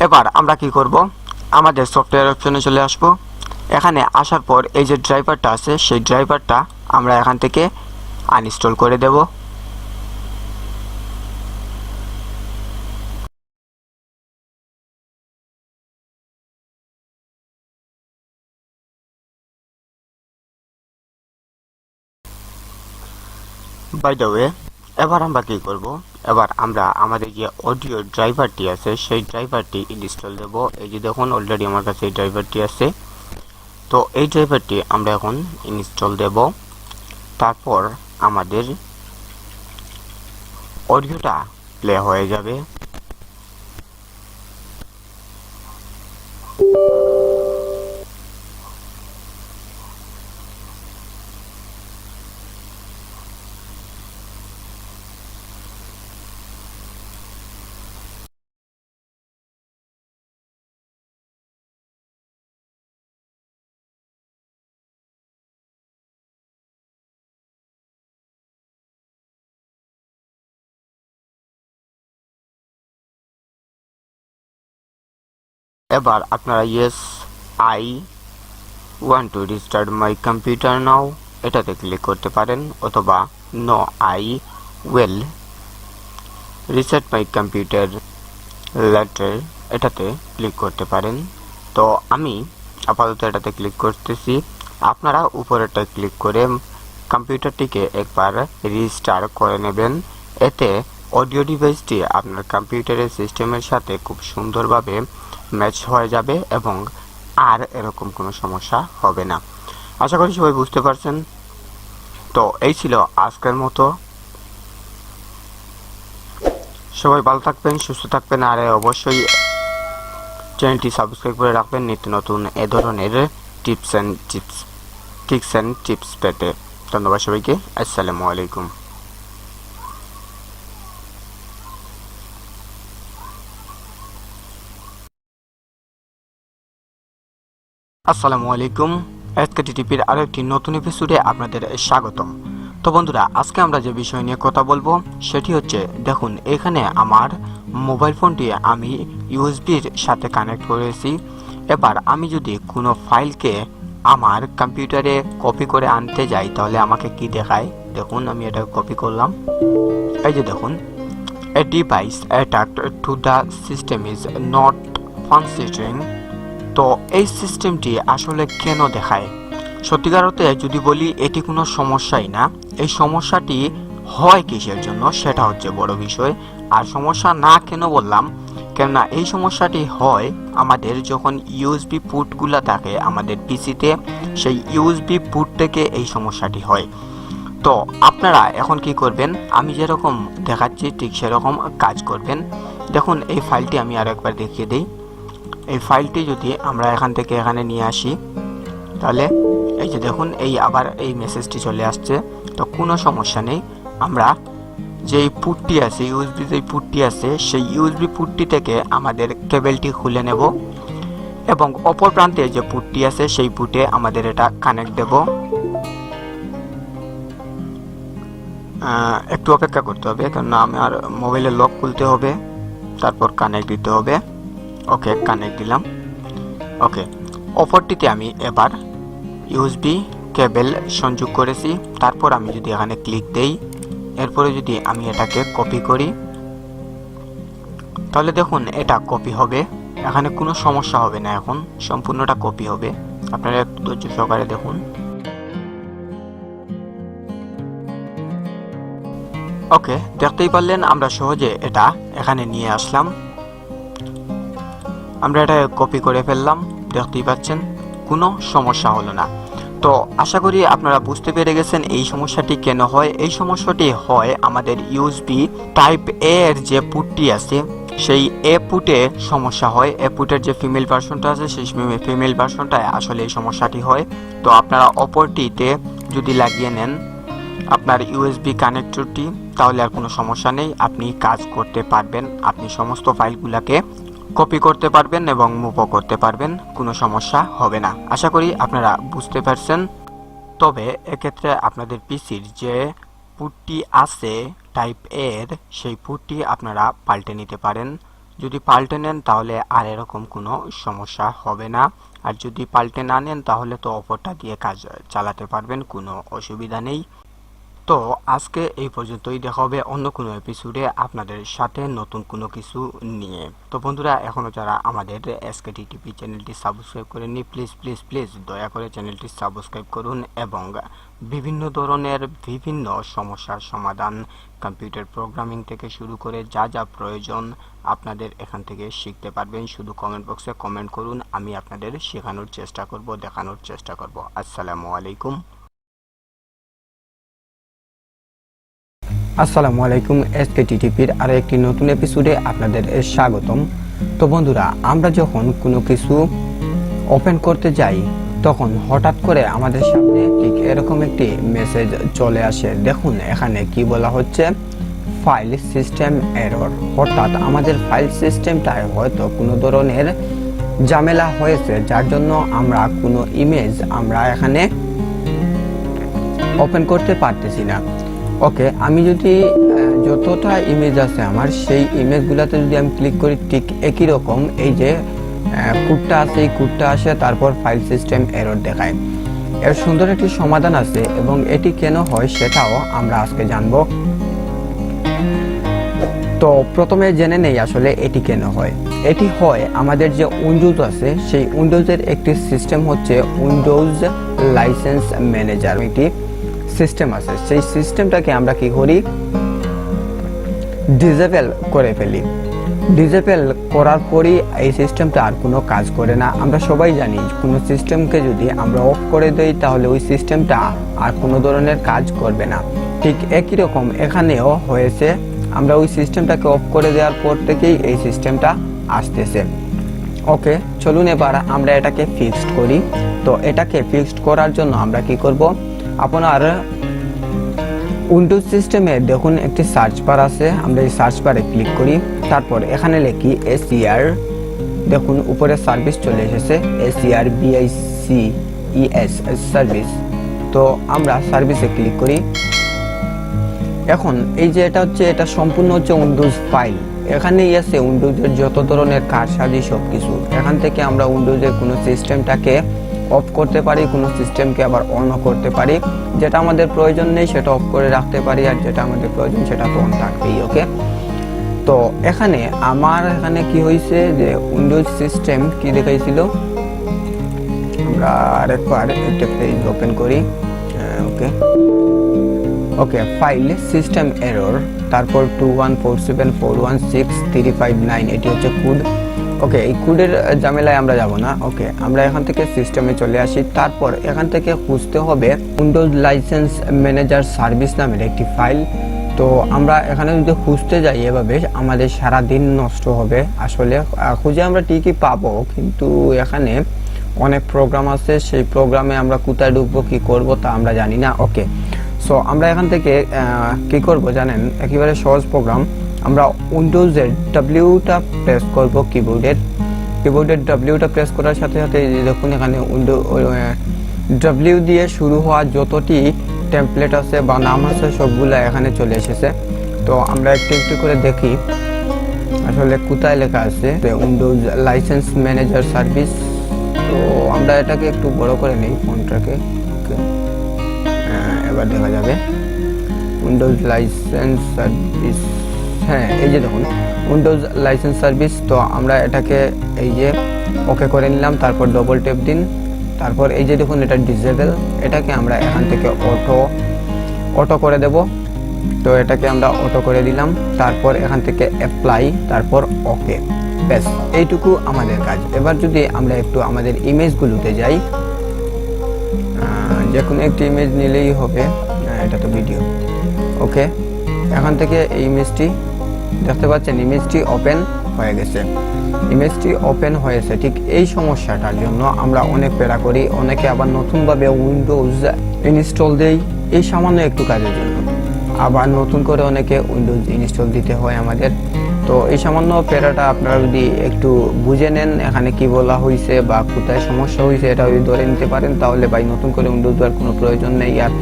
এবার আমরা কি করব, আমাদের সফটওয়্যার অপশনে চলে আসব। এখানে আসার পর এই যে ড্রাইভারটা আছে সেই ড্রাইভারটা আমরা এখান থেকে আনইনস্টল করে দেব। বাই দ্য ওয়ে, এবার আমরা কি করব, এবার আমরা আমাদের যে অডিও ড্রাইভারটি আছে সেই ড্রাইভারটি ইনস্টল দেব। এই যে দেখুন অলরেডি আমার কাছে এই ড্রাইভারটি আছে। তো এই ড্রাইভারটি আমরা এখন ইনস্টল দেব। তারপর আমাদের অডিওটা প্লে হয়ে যাবে। এবার আপনারা yes I want to restart my computer now এটাতে ক্লিক করতে পারেন, অথবা no I will reset my computer later এটাতে ক্লিক করতে পারেন। তো আমি আপাতত এটাতে ক্লিক করতেছি। আপনারা উপরেরটা ক্লিক করে কম্পিউটারটিকে একবার রিস্টার্ট করে নেবেন। এতে অডিও ডিভাইসটি আপনার কম্পিউটারের সিস্টেমের সাথে খুব সুন্দরভাবে ম্যাচ হয়ে যাবে এবং আর এরকম কোনো সমস্যা হবে না। আশা করি সবাই বুঝতে পারছেন। তো এই ছিল আজকের মতো। সবাই ভালো থাকবেন, সুস্থ থাকবেন, আর অবশ্যই চ্যানেলটি সাবস্ক্রাইব করে রাখবেন নিত্য নতুন এ ধরনের ট্রিক্স অ্যান্ড টিপস পেতে। ধন্যবাদ সবাইকে। আসসালামু আলাইকুম। আসসালামু আলাইকুম। এসকেটিপির আরো একটি নতুন এপিসোডে আপনাদের স্বাগতম। তো বন্ধুরা, আজকে আমরা যে বিষয় নিয়ে কথা বলবো সেটি হচ্ছে, দেখুন এখানে আমার মোবাইল ফোনটি আমি ইউএসবির সাথে কানেক্ট করেছি। এবার আমি যদি কোনো ফাইলকে আমার কম্পিউটারে কপি করে আনতে যাই তাহলে আমাকে কি দেখায়, দেখুন আমি এটা কপি করলাম। এই যে দেখুন, a device attached to the system is not functioning. তো এই সিস্টেমটি আসলে কেন দেখায়, সত্যিকার অর্থে যদি বলি এটি কোনো সমস্যাই না। এই সমস্যাটি হয় কিসের জন্য সেটা হচ্ছে বড় বিষয়। আর সমস্যা না কেন বললাম, কেননা এই সমস্যাটি হয় আমাদের যখন ইউএসবি পুটগুলো থাকে আমাদের পিসিতে, সেই ইউএসবি পুট থেকে এই সমস্যাটি হয়। তো আপনারা এখন কি করবেন, আমি যেরকম দেখাচ্ছি ঠিক সেরকম কাজ করবেন। দেখুন এই ফাইলটি আমি আরো একবার দেখিয়ে দিই। এই ফাইলটি যদি আমরা এখান থেকে এখানে নিয়ে আসি তাহলে এই যে দেখুন এই আবার এই মেসেজটি চলে আসছে। তো কোনো সমস্যা নেই, আমরা যেই পুটটি আছে ইউএসবি যেই পুটটি আছে সেই ইউএসবি পুটটি থেকে আমাদের কেবলটি খুলে নেব এবং অপর প্রান্তে যে পুটটি আছে সেই পুটে আমাদের এটা কানেক্ট দেব। একটু অপেক্ষা করতে হবে, কেননা আমার মোবাইলে লক খুলতে হবে, তারপর কানেক্ট দিতে হবে। ওকে, কানেক্ট দিলাম। ওকে, অপরটিতে আমি এবার ইউএসবি কেবল সংযোগ করেছি। তারপর আমি যদি এখানে ক্লিক দেই, এরপরে যদি আমি এটাকে কপি করি, তাহলে দেখুন এটা কপি হবে, এখানে কোনো সমস্যা হবে না, এখন সম্পূর্ণটা কপি হবে। আপনারা একটু ধৈর্য সহকারে দেখুন। ওকে, দেখতেই পারলেন আমরা সহজে এটা এখানে নিয়ে আসলাম। আমরা এটা কপি করে ফেললাম, দেখতেই পাচ্ছেন কোনো সমস্যা হলো না। তো আশা করি আপনারা বুঝতে পেরে গেছেন এই সমস্যাটি কেন হয়। এই সমস্যাটি হয় আমাদের ইউএসবি টাইপ এ এর যে পুটটি আছে, সেই এ পুটে সমস্যা হয়। এ পুটের যে ফিমেল ভার্সনটা আছে, সেই ফিমেল ভার্সনটায় আসলে এই সমস্যাটি হয়। তো আপনারা অপরটিতে যদি লাগিয়ে নেন আপনার ইউএসবি কানেক্টরটি, তাহলে আর কোনো সমস্যা নেই, আপনি কাজ করতে পারবেন, আপনি সমস্ত ফাইলগুলোকে কপি করতে পারবেন এবং মুভও করতে পারবেন, কোনো সমস্যা হবে না। আশা করি আপনারা বুঝতে পারছেন। তবে এক্ষেত্রে আপনাদের পিসির যে পুটটি আছে টাইপ এর, সেই পুটটি আপনারা পাল্টে নিতে পারেন। যদি পাল্টে নেন তাহলে আর এরকম কোনো সমস্যা হবে না, আর যদি পাল্টে না নেন তাহলে তো অপরটা দিয়ে কাজ চালাতে পারবেন, কোনো অসুবিধা নেই। তো আজকে এই পর্যন্তই, দেখা হবে অন্য কোনো এপিসোডে আপনাদের সাথে নতুন কোনো কিছু নিয়ে। তো বন্ধুরা, এখনও যারা আমাদের এসকেটি টিভি চ্যানেলটি সাবস্ক্রাইব করেননি, প্লিজ প্লিজ প্লিজ দয়া করে চ্যানেলটি সাবস্ক্রাইব করুন এবং বিভিন্ন ধরনের বিভিন্ন সমস্যার সমাধান, কম্পিউটার প্রোগ্রামিং থেকে শুরু করে যা যা প্রয়োজন আপনাদের এখান থেকে শিখতে পারবেন। শুধু কমেন্ট বক্সে কমেন্ট করুন, আমি আপনাদের শেখানোর চেষ্টা করব, দেখানোর চেষ্টা করব। আসসালামু আলাইকুম। আসসালামু আলাইকুম, এসকেটিটিপির আরো একটি নতুন এপিসোডে আপনাদের স্বাগতম। তো বন্ধুরা, আমরা যখন কোনো কিছু ওপেন করতে যাই তখন হঠাৎ করে আমাদের সামনে ঠিক এরকম একটি মেসেজ চলে আসে। দেখুন এখানে কি বলা হচ্ছে, ফাইল সিস্টেম এরর। অর্থাৎ আমাদের ফাইল সিস্টেমটায় হয়তো কোনো ধরনের ঝামেলা হয়েছে, যার জন্য আমরা কোনো ইমেজ আমরা এখানে ওপেন করতে পারতেছি না। ওকে, আমি যদি যতটা ইমেজ আছে আমার, সেই ইমেজগুলোতে যদি আমি ক্লিক করি, ঠিক একই রকম এই যে কোডটা আছে, এই কোডটা আসে, তারপর ফাইল সিস্টেম এরর দেখায়। এর সুন্দর একটি সমাধান আছে এবং এটি কেন হয় সেটাও আমরা আজকে জানবো। তো প্রথমে জেনে নেই আসলে এটি কেন হয়। এটি হয় আমাদের যে উইন্ডোজ আছে, সেই উইন্ডোজের একটি সিস্টেম হচ্ছে উইন্ডোজ লাইসেন্স ম্যানেজার। একটি সিস্টেম আছে, সেই সিস্টেমটাকে আমরা কি করি, ডিসেবল করে ফেলি। ডিসেবল করার পরই এই সিস্টেমটা আর কোনো কাজ করে না। আমরা সবাই জানি কোনো সিস্টেমকে যদি আমরা অফ করে দেই তাহলে ওই সিস্টেমটা আর কোনো ধরনের কাজ করবে না। ঠিক একই রকম এখানেও হয়েছে, আমরা ওই সিস্টেমটাকে অফ করে দেওয়ার পর থেকেই এই সিস্টেমটা আসতেছে। ওকে, চলুন এবার আমরা এটাকে ফিক্সড করি। তো এটাকে ফিক্সড করার জন্য আমরা কি করব, আপনার উইন্ডোজ সিস্টেমে দেখুন একটি সার্চ বার আছে, আমরা এই সার্চ বারে ক্লিক করি, তারপর এখানে লিখি এসিআর, দেখুন উপরে সার্ভিস চলে এসেছে, এসিআর BICES সার্ভিস। তো আমরা সার্ভিসে ক্লিক করি। এখন এই যে এটা হচ্ছে, এটা সম্পূর্ণ হচ্ছে উইন্ডোজ ফাইল। এখানেই আছে উইন্ডোজের যত ধরনের কারসাজি সব কিছু। এখান থেকে আমরা উইন্ডোজের কোনো সিস্টেমটাকে অফ করতে পারি, কোনো সিস্টেমকে আবার অনও করতে পারি। যেটা আমাদের প্রয়োজন নেই সেটা অফ করে রাখতে পারি, আর যেটা আমাদের প্রয়োজন সেটা তো অন থাকবেই। ওকে, তো এখানে আমার এখানে কি হয়েছে যে উইন্ডোজ সিস্টেম কি দেখাইছিল, আমরা আরেকবার একটা পেজ ওপেন করি। ওকে ওকে, ফাইল সিস্টেম এরর, তারপর 214741635 এটি হচ্ছে কোড। ওকে, এই কোডের ঝামেলায় আমরা যাব না। ওকে, আমরা এখান থেকে সিস্টেমে চলে আসি। তারপর এখান থেকে খুঁজতে হবে উইন্ডোজ লাইসেন্স ম্যানেজার সার্ভিস নামের একটি ফাইল। তো আমরা এখানে যদি খুঁজতে যাই এভাবে আমাদের সারা দিন নষ্ট হবে। আসলে খুঁজে আমরা ঠিকই পাবো, কিন্তু এখানে অনেক প্রোগ্রাম আছে, সেই প্রোগ্রামে আমরা কোথায় ঢুকবো কি করব তা আমরা জানি না। ওকে, সো আমরা এখান থেকে কি করব জানেন, একেবারে সহজ প্রোগ্রাম। আমরা উইন্ডোজের ডব্লিউটা প্রেস করব, কিবোর্ডের ডব্লিউটা প্রেস করার সাথে সাথে দেখুন এখানে ডব্লিউ দিয়ে শুরু হওয়া যতটি টেমপ্লেট আছে বা নাম আছে সবগুলো এখানে চলে এসেছে। তো আমরা একটু একটু করে দেখি আসলে কোথায় লেখা আছে উইন্ডোজ লাইসেন্স ম্যানেজার সার্ভিস। তো আমরা এটাকে একটু বড় করে নিই ফোনটাকে, এবার দেখা যাবে উইন্ডোজ লাইসেন্স সার্ভিস। হ্যাঁ, এই যে দেখুন উইন্ডোজ লাইসেন্স সার্ভিস। তো আমরা এটাকে এই যে ওকে করে নিলাম, তারপর ডবল ট্যাপ দিন, তারপর এই যে দেখুন এটা ডিসেবল, এটাকে আমরা এখান থেকে অটো করে দেব। তো এটাকে আমরা অটো করে দিলাম, তারপর এখান থেকে অ্যাপ্লাই, তারপর ওকে, ব্যাস এইটুকু আমাদের কাজ। এবার যদি আমরা একটু আমাদের ইমেজগুলোতে যাই, যে কোনো একটি ইমেজ নিলেই হবে, এটা তো ভিডিও। ওকে, এখান থেকে এই ইমেজটি দেখতে পাচ্ছেন, ইমেজটি ওপেন হয়ে গেছে। ইমেজটি ওপেন হয়েছে, ঠিক এই সমস্যাটার জন্য আমরা অনেক প্যারা করি, অনেকে আবার নতুনভাবে উইন্ডোজ ইনস্টল দেই এই সামান্য একটু কাজের জন্য, আবার নতুন করে অনেকে উইন্ডোজ ইনস্টল দিতে হয় আমাদের। তো এই সামান্য প্যারাটা আপনারা যদি একটু বুঝে নেন এখানে কি বলা হয়েছে বা কোথায় সমস্যা হয়েছে এটা যদি ধরে নিতে পারেন, তাহলে ভাই নতুন করে উইন্ডোজ দেওয়ার কোনো প্রয়োজন নেই। আর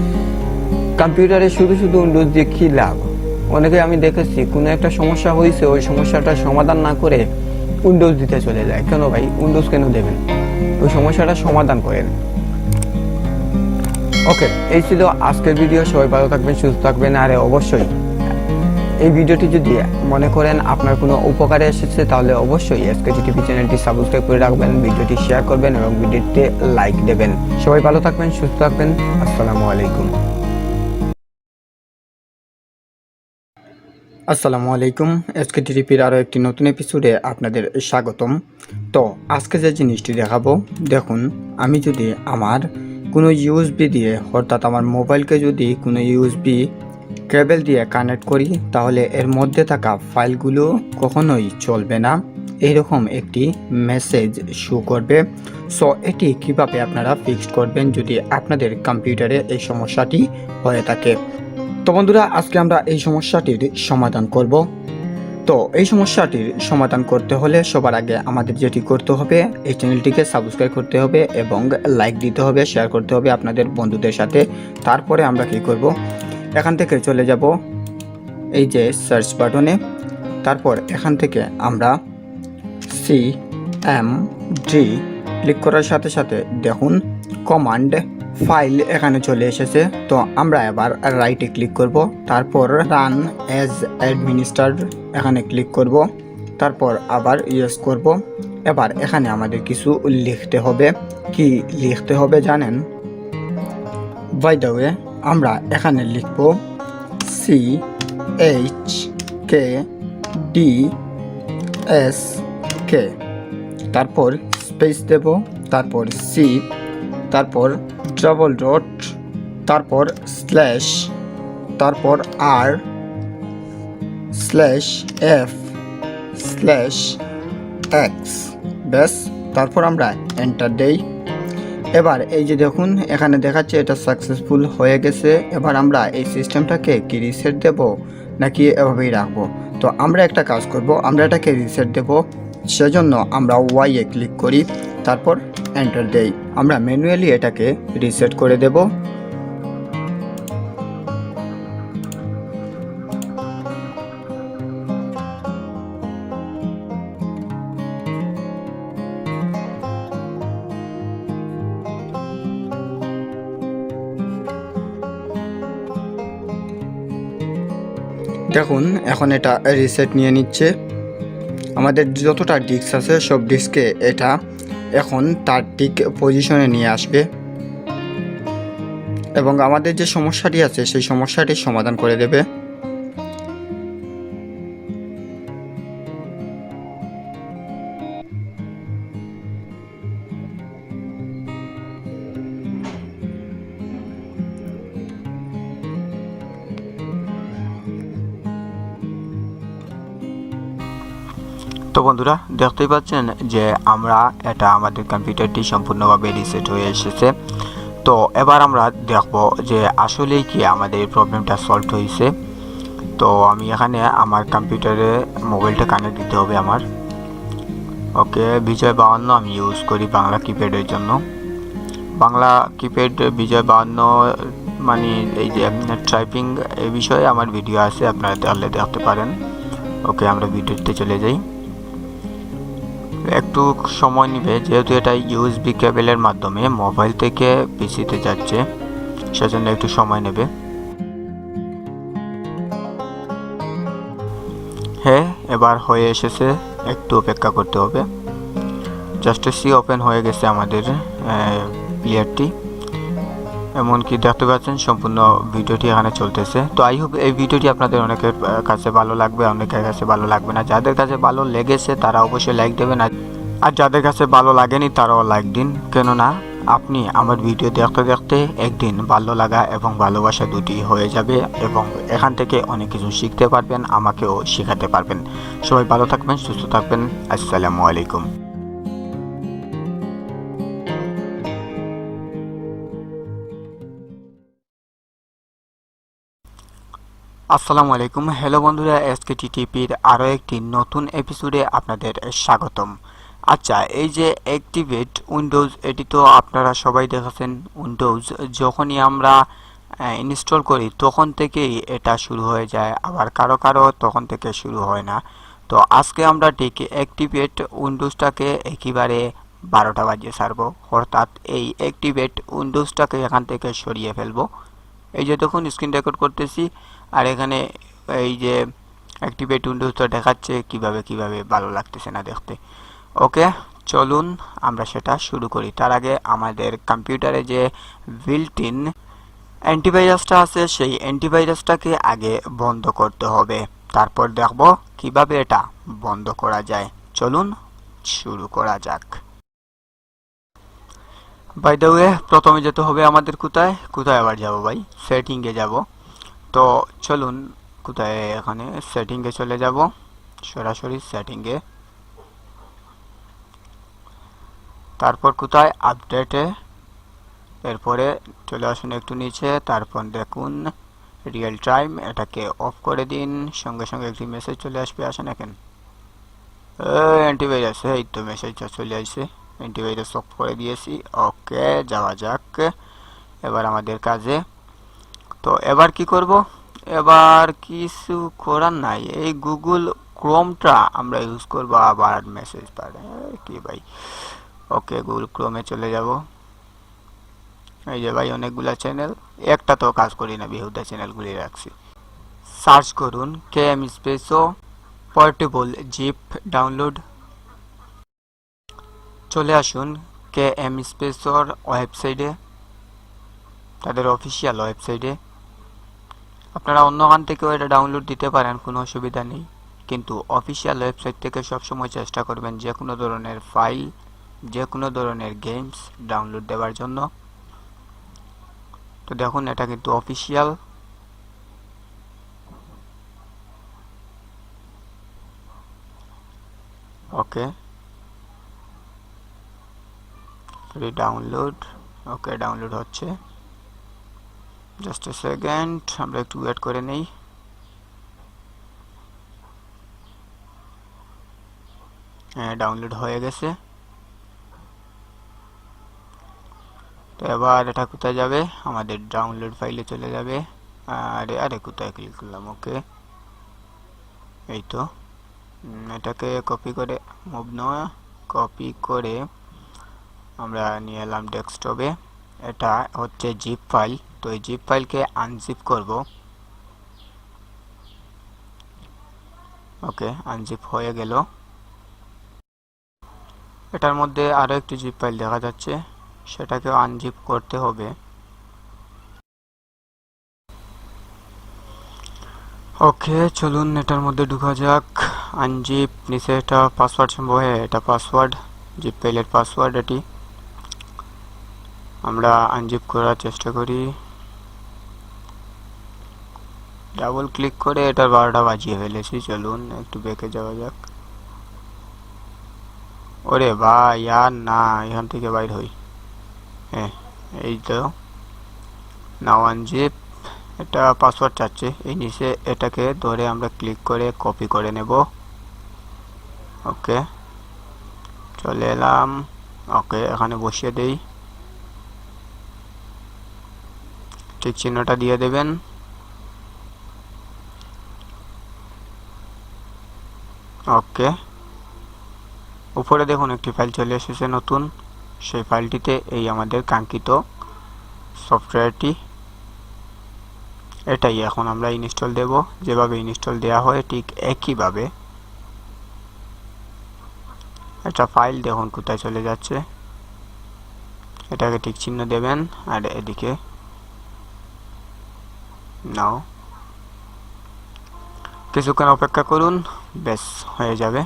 কম্পিউটারে শুধু শুধু উইন্ডোজ দিয়ে কী লাভ? অনেকে আমি দেখেছি কোনো একটা সমস্যা হয়েছে, ওই সমস্যাটার সমাধান না করে উইন্ডোজ দিতে চলে যায়। কেন ভাই উইন্ডোজ কেন দেবেন? ওই সমস্যাটা সমাধান করেন। ওকে, এই ছিল আজকের ভিডিও। সবাই ভালো থাকবেন, সুস্থ থাকবেন। আর অবশ্যই এই ভিডিওটি যদি মনে করেন আপনার কোনো উপকারে এসেছে, তাহলে অবশ্যই এসকেটি টিভি চ্যানেলটি সাবস্ক্রাইব করে রাখবেন, ভিডিওটি শেয়ার করবেন এবং ভিডিওতে লাইক দেবেন। সবাই ভালো থাকবেন, সুস্থ থাকবেন। আসসালামু আলাইকুম। আসসালামু আলাইকুম, এসকেটি টিভির আরও একটি নতুন এপিসোডে আপনাদের স্বাগতম। তো আজকে যে জিনিসটি দেখাবো, দেখুন আমি যদি আমার কোনো ইউএসবি দিয়ে, অর্থাৎ আমার মোবাইলকে যদি কোনো ইউএসবি কেবল দিয়ে কানেক্ট করি, তাহলে এর মধ্যে থাকা ফাইলগুলো কখনোই চলবে না, এইরকম একটি মেসেজ শো করবে। সো এটি কিভাবে আপনারা ফিক্সড করবেন যদি আপনাদের কম্পিউটারে এই সমস্যাটি হয়ে থাকে। তো বন্ধুরা, আজকে আমরা এই সমস্যাটির সমাধান করব। তো এই সমস্যাটির সমাধান করতে হলে সবার আগে আমাদের যেটি করতে হবে, এই চ্যানেলটিকে সাবস্ক্রাইব করতে হবে এবং লাইক দিতে হবে, শেয়ার করতে হবে আপনাদের বন্ধুদের সাথে। তারপরে আমরা কি করব, এখান থেকে চলে যাব এই যে সার্চ বাটনে, তারপর এখান থেকে আমরা CMD ক্লিক করার সাথে সাথে দেখুন কমান্ড ফাইল এখানে চলে এসেছে। তো আমরা এবার রাইটে ক্লিক করব, তারপর রান অ্যাজ অ্যাডমিনিস্ট্রেটর এখানে ক্লিক করব, তারপর আবার ইয়েস করব। এবার এখানে আমাদের কিছু লিখতে হবে। কি লিখতে হবে জানেন? বাই দ্য ওয়ে, আমরা এখানে লিখব CHKDSK, তারপর স্পেস দেব, তারপর C, তারপর ডবল ডট, তারপর স্ল্যাশ, তারপর R slash F slash X, ব্যাস। তারপর আমরা এন্টার দেই। এবার এই যে দেখুন এখানে দেখাচ্ছে এটা সাকসেসফুল হয়ে গেছে। এবার আমরা এই সিস্টেমটাকে কি রিসেট দেব নাকি এভাবেই রাখবো? তো আমরা একটা কাজ করব, আমরা এটাকে রিসেট দেব। সেজন্য আমরা ওয়াইয়ে ক্লিক করি, তারপর এন্টার দেই। আমরা ম্যানুয়ালি এটাকে রিসেট করে দেব। দেখুন এখন এটা রিসেট নিয়ে নিচ্ছে। আমাদের যতটা ডিস্ক আছে সব ডিস্কে এটা এখন তার ঠিক পজিশনে নিয়ে আসবে এবং আমাদের যে সমস্যাটি আছে সেই সমস্যাটির সমাধান করে দেবে। তো বন্ধুরা, দেখতেই পাচ্ছেন যে এটা আমাদের কম্পিউটারটি সম্পূর্ণভাবে রিসেট হয়ে এসেছে। তো এবার আমরা দেখব যে আসলেই কি আমাদের এই প্রবলেমটা সলভ হয়েছে। তো আমি এখানে আমার কম্পিউটারে মোবাইলটা কানেক্ট দিতে হবে আমার। ওকে, বিজয় 52 আমি ইউজ করি বাংলা কিপ্যাডের জন্য। বাংলা কিপ্যাড বিজয় 52 মানে এই যে টাইপিং এই বিষয়ে আমার ভিডিও আছে, আপনারা তাহলে দেখতে পারেন। ওকে, আমরা ভিডিওতে চলে যাই। একটু সময় নেবে যেহেতু এটা ইউএসবি কেবলের মাধ্যমে মোবাইল থেকে পিসিতে যাচ্ছে, সেজন্য একটু সময় নেবে। হ্যাঁ, এবার হয়ে এসেছে, একটু অপেক্ষা করতে হবে। জাস্ট সি ওপেন হয়ে গেছে আমাদের প্লেয়ারটি। এমনকি দেখতে পাচ্ছেন সম্পূর্ণ ভিডিওটি এখানে চলতেছে। তো আই হোপ এই ভিডিওটি আপনাদের অনেকের কাছে ভালো লাগবে, অনেকের কাছে ভালো লাগবে না। যাদের কাছে ভালো লেগেছে তারা অবশ্যই লাইক দেবেন, আর যাদের কাছে ভালো লাগেনি তারাও লাইক দিন। কেননা আপনি আমার ভিডিও দেখতে দেখতে একদিন ভালো লাগা এবং ভালোবাসা দুটি হয়ে যাবে, এবং এখান থেকে অনেক কিছু শিখতে পারবেন, আমাকেও শেখাতে পারবেন। সবাই ভালো থাকবেন, সুস্থ থাকবেন। আসসালামু আলাইকুম। আসসালামু আলাইকুম। হ্যালো বন্ধুরা, এসকেটিটিপির আরও একটি নতুন এপিসোডে আপনাদের স্বাগতম। আচ্ছা, এই যে অ্যাক্টিভেট উইন্ডোজ, এটি তো আপনারা সবাই দেখেছেন। উইন্ডোজ যখনই আমরা ইনস্টল করি তখন থেকেই এটা শুরু হয়ে যায়, আবার কারো কারো তখন থেকে শুরু হয় না। তো আজকে আমরা ঠিক অ্যাক্টিভেট উইন্ডোজটাকে একেবারে 12টা বাজিয়ে ছাড়বো, অর্থাৎ এই অ্যাক্টিভেট উইন্ডোজটাকে এখান থেকে সরিয়ে ফেলবো। এই যে দেখুন স্ক্রিন রেকর্ড করতেছি, আর এখানে এই যে অ্যাক্টিভেট উইন্ডোজটা দেখাচ্ছে কিভাবে ভালো লাগতেছে না দেখতে। ওকে, চলুন আমরা সেটা শুরু করি। তার আগে আমাদের কম্পিউটারে যে বিল্ট ইন অ্যান্টিভাইরাসটা আছে সেই অ্যান্টিভাইরাসটাকে আগে বন্ধ করতে হবে, তারপর দেখব কিভাবে এটা বন্ধ করা যায়। চলুন শুরু করা যাক। বাই দ্য ওয়ে, প্রথমে যেতে হবে আমাদের কোথায় আবার যাব ভাই, সেটিংয়ে যাব। তো চলুন কোথায়, এখানে সেটিংয়ে চলে যাব, সরাসরি সেটিংয়ে। তারপর কোথায়, আপডেটে। এরপরে চলে আসুন একটু নিচে, তারপর দেখুন রিয়েল টাইম, এটাকে অফ করে দিন। সঙ্গে সঙ্গে একটি মেসেজ চলে আসবে, আসেন এখন অ্যান্টিভাইরাস, এই তো মেসেজটা চলে আসছে, অ্যান্টিভাইরাস অফ করে দিয়েছি। ওকে, যাওয়া যাক এবার আমাদের কাজে। তো এবার কি করব, এবার কিছু করার নাই, এই গুগল ক্রোমটা আমরা ইউজ করব। আবার মেসেজ পারে কি ভাই। ওকে, গুগল ক্রোমে চলে যাব। এই যে ভাই অনেকগুলা চ্যানেল, একটা তো কাজ করি না, বেহুদা চ্যানেলগুলি রাখছি। সার্চ করুন কেএম স্পেসো পোর্টেবল জিপ ডাউনলোড। চলে আসুন কেএম স্পেসোর ওয়েবসাইটে, তাদের অফিসিয়াল ওয়েবসাইটে। আপনারা অন্য গান থেকেও এটা ডাউনলোড দিতে পারেন, কোনো অসুবিধা নেই, কিন্তু অফিসিয়াল ওয়েবসাইট থেকে সবসময় চেষ্টা করবেন যে কোনো ধরনের ফাইল, যে কোনো ধরনের গেমস ডাউনলোড দেওয়ার জন্য। তো দেখুন এটা কিন্তু অফিসিয়াল। ওকে, ডাউনলোড। ওকে, ডাউনলোড হচ্ছে, জাস্ট এ সেকেন্ড, আমরা একটু ওয়েট করে নেই। হ্যাঁ, ডাউনলোড হয়ে গেছে। তো এবার এটা কোথায় যাবে, আমাদের ডাউনলোড ফাইলে চলে যাবে। আরে আরে কোথায় ক্লিক করলাম, ওকে এই তো। এটাকে কপি করে, মুভ নয়, কপি করে আমরা নিয়ে এলাম ডেস্কটপে। এটা হচ্ছে জিপ ফাইল, তো এই জিপ ফাইলকে আনজিপ করব। ওকে, আনজিপ হয়ে গেল। এটার মধ্যে আরও একটি জিপ ফাইল দেখা যাচ্ছে, সেটাকেও আনজিপ করতে হবে। ওকে, চলুন এটার মধ্যে ঢুকা যাক। আনজিপ, নিচে এটা পাসওয়ার্ড সম্ভব, এটা পাসওয়ার্ড, জিপ ফাইলের পাসওয়ার্ড এটি। আমরা আনজিপ করার চেষ্টা করি, ডাবল ক্লিক করে এটার 12টা বাজিয়ে ফেলেছি। চলুন একটু বেঁকে যাওয়া যাক। ওরে ভাই আর না, এখান থেকে বাইর হই। হ্যাঁ, এই তো নাও আনজিপ, এটা পাসওয়ার্ড চাচ্ছে। এই নিচে এটাকে ধরে আমরা ক্লিক করে কপি করে নেব। ওকে, চলে এলাম। ওকে, এখানে বসিয়ে দেই। ঠিক চিহ্নটা দিয়ে দেবেন। ওকে, উপরে দেখুন একটি ফাইল চলে এসেছে নতুন। সেই ফাইলটিতে এই আমাদের কাঙ্ক্ষিত সফটওয়্যারটি, এটাই এখন আমরা ইনস্টল দেব। যেভাবে ইনস্টল দেওয়া হয় ঠিক একইভাবে একটা ফাইল দেখুন কোথায় চলে যাচ্ছে, এটাকে ঠিক চিহ্ন দেবেন আর এদিকে নাও, কিছুক্ষণ অপেক্ষা করুন, বেশ হয়ে যাবে।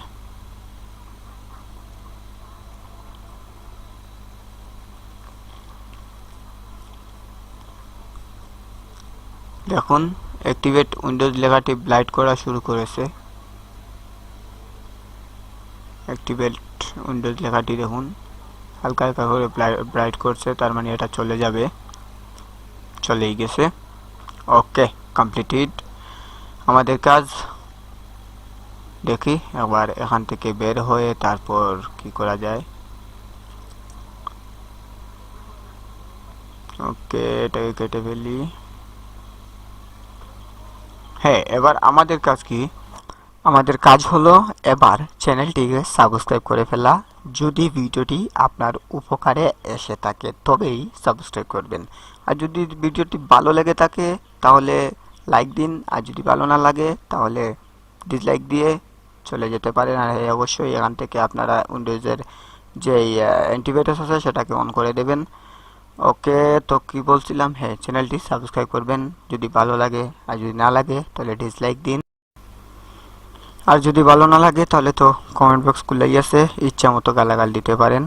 দেখুন অ্যাক্টিভেট উইন্ডোজ লেখাটি ব্লাইট করা শুরু করেছে। অ্যাক্টিভেট উইন্ডোজ লেখাটি দেখুন হালকা হালকা করে ব্রাইট করছে, তার মানে এটা চলে যাবে, চলেই গেছে। ওকে, কমপ্লিটেড আমাদের কাজ। দেখি একবার এখান থেকে বের হয়ে তারপর কি করা যায়। ওকে, এটাকে কেটে ফেলি। হ্যাঁ, এবার আমাদের কাজ কি? আমাদের কাজ হলো এবার চ্যানেলটিকে সাবস্ক্রাইব করে ফেলা। যদি ভিডিওটি আপনার উপকারে এসে থাকে তবেই সাবস্ক্রাইব করবেন, আর যদি ভিডিওটি ভালো লেগে থাকে তাহলে লাইক দিন, আর যদি ভালো না লাগে তাহলে ডিসলাইক দিয়ে চলে যেতে পারেন। আর হ্যাঁ, অবশ্যই এখান থেকে আপনারা উইন্ডোজের যে অ্যান্টিভাইরাস আছে সেটাকে অন করে দেবেন। ওকে, তো কি বলছিলাম, হ্যাঁ চ্যানেলটি সাবস্ক্রাইব করবেন যদি ভালো লাগে, আর যদি না লাগে তাহলে ডিসলাইক দিন। আর যদি ভালো না লাগে তাহলে তো কমেন্ট বক্স খুলেই আছে, ইচ্ছা মতো গালাগাল দিতে পারেন।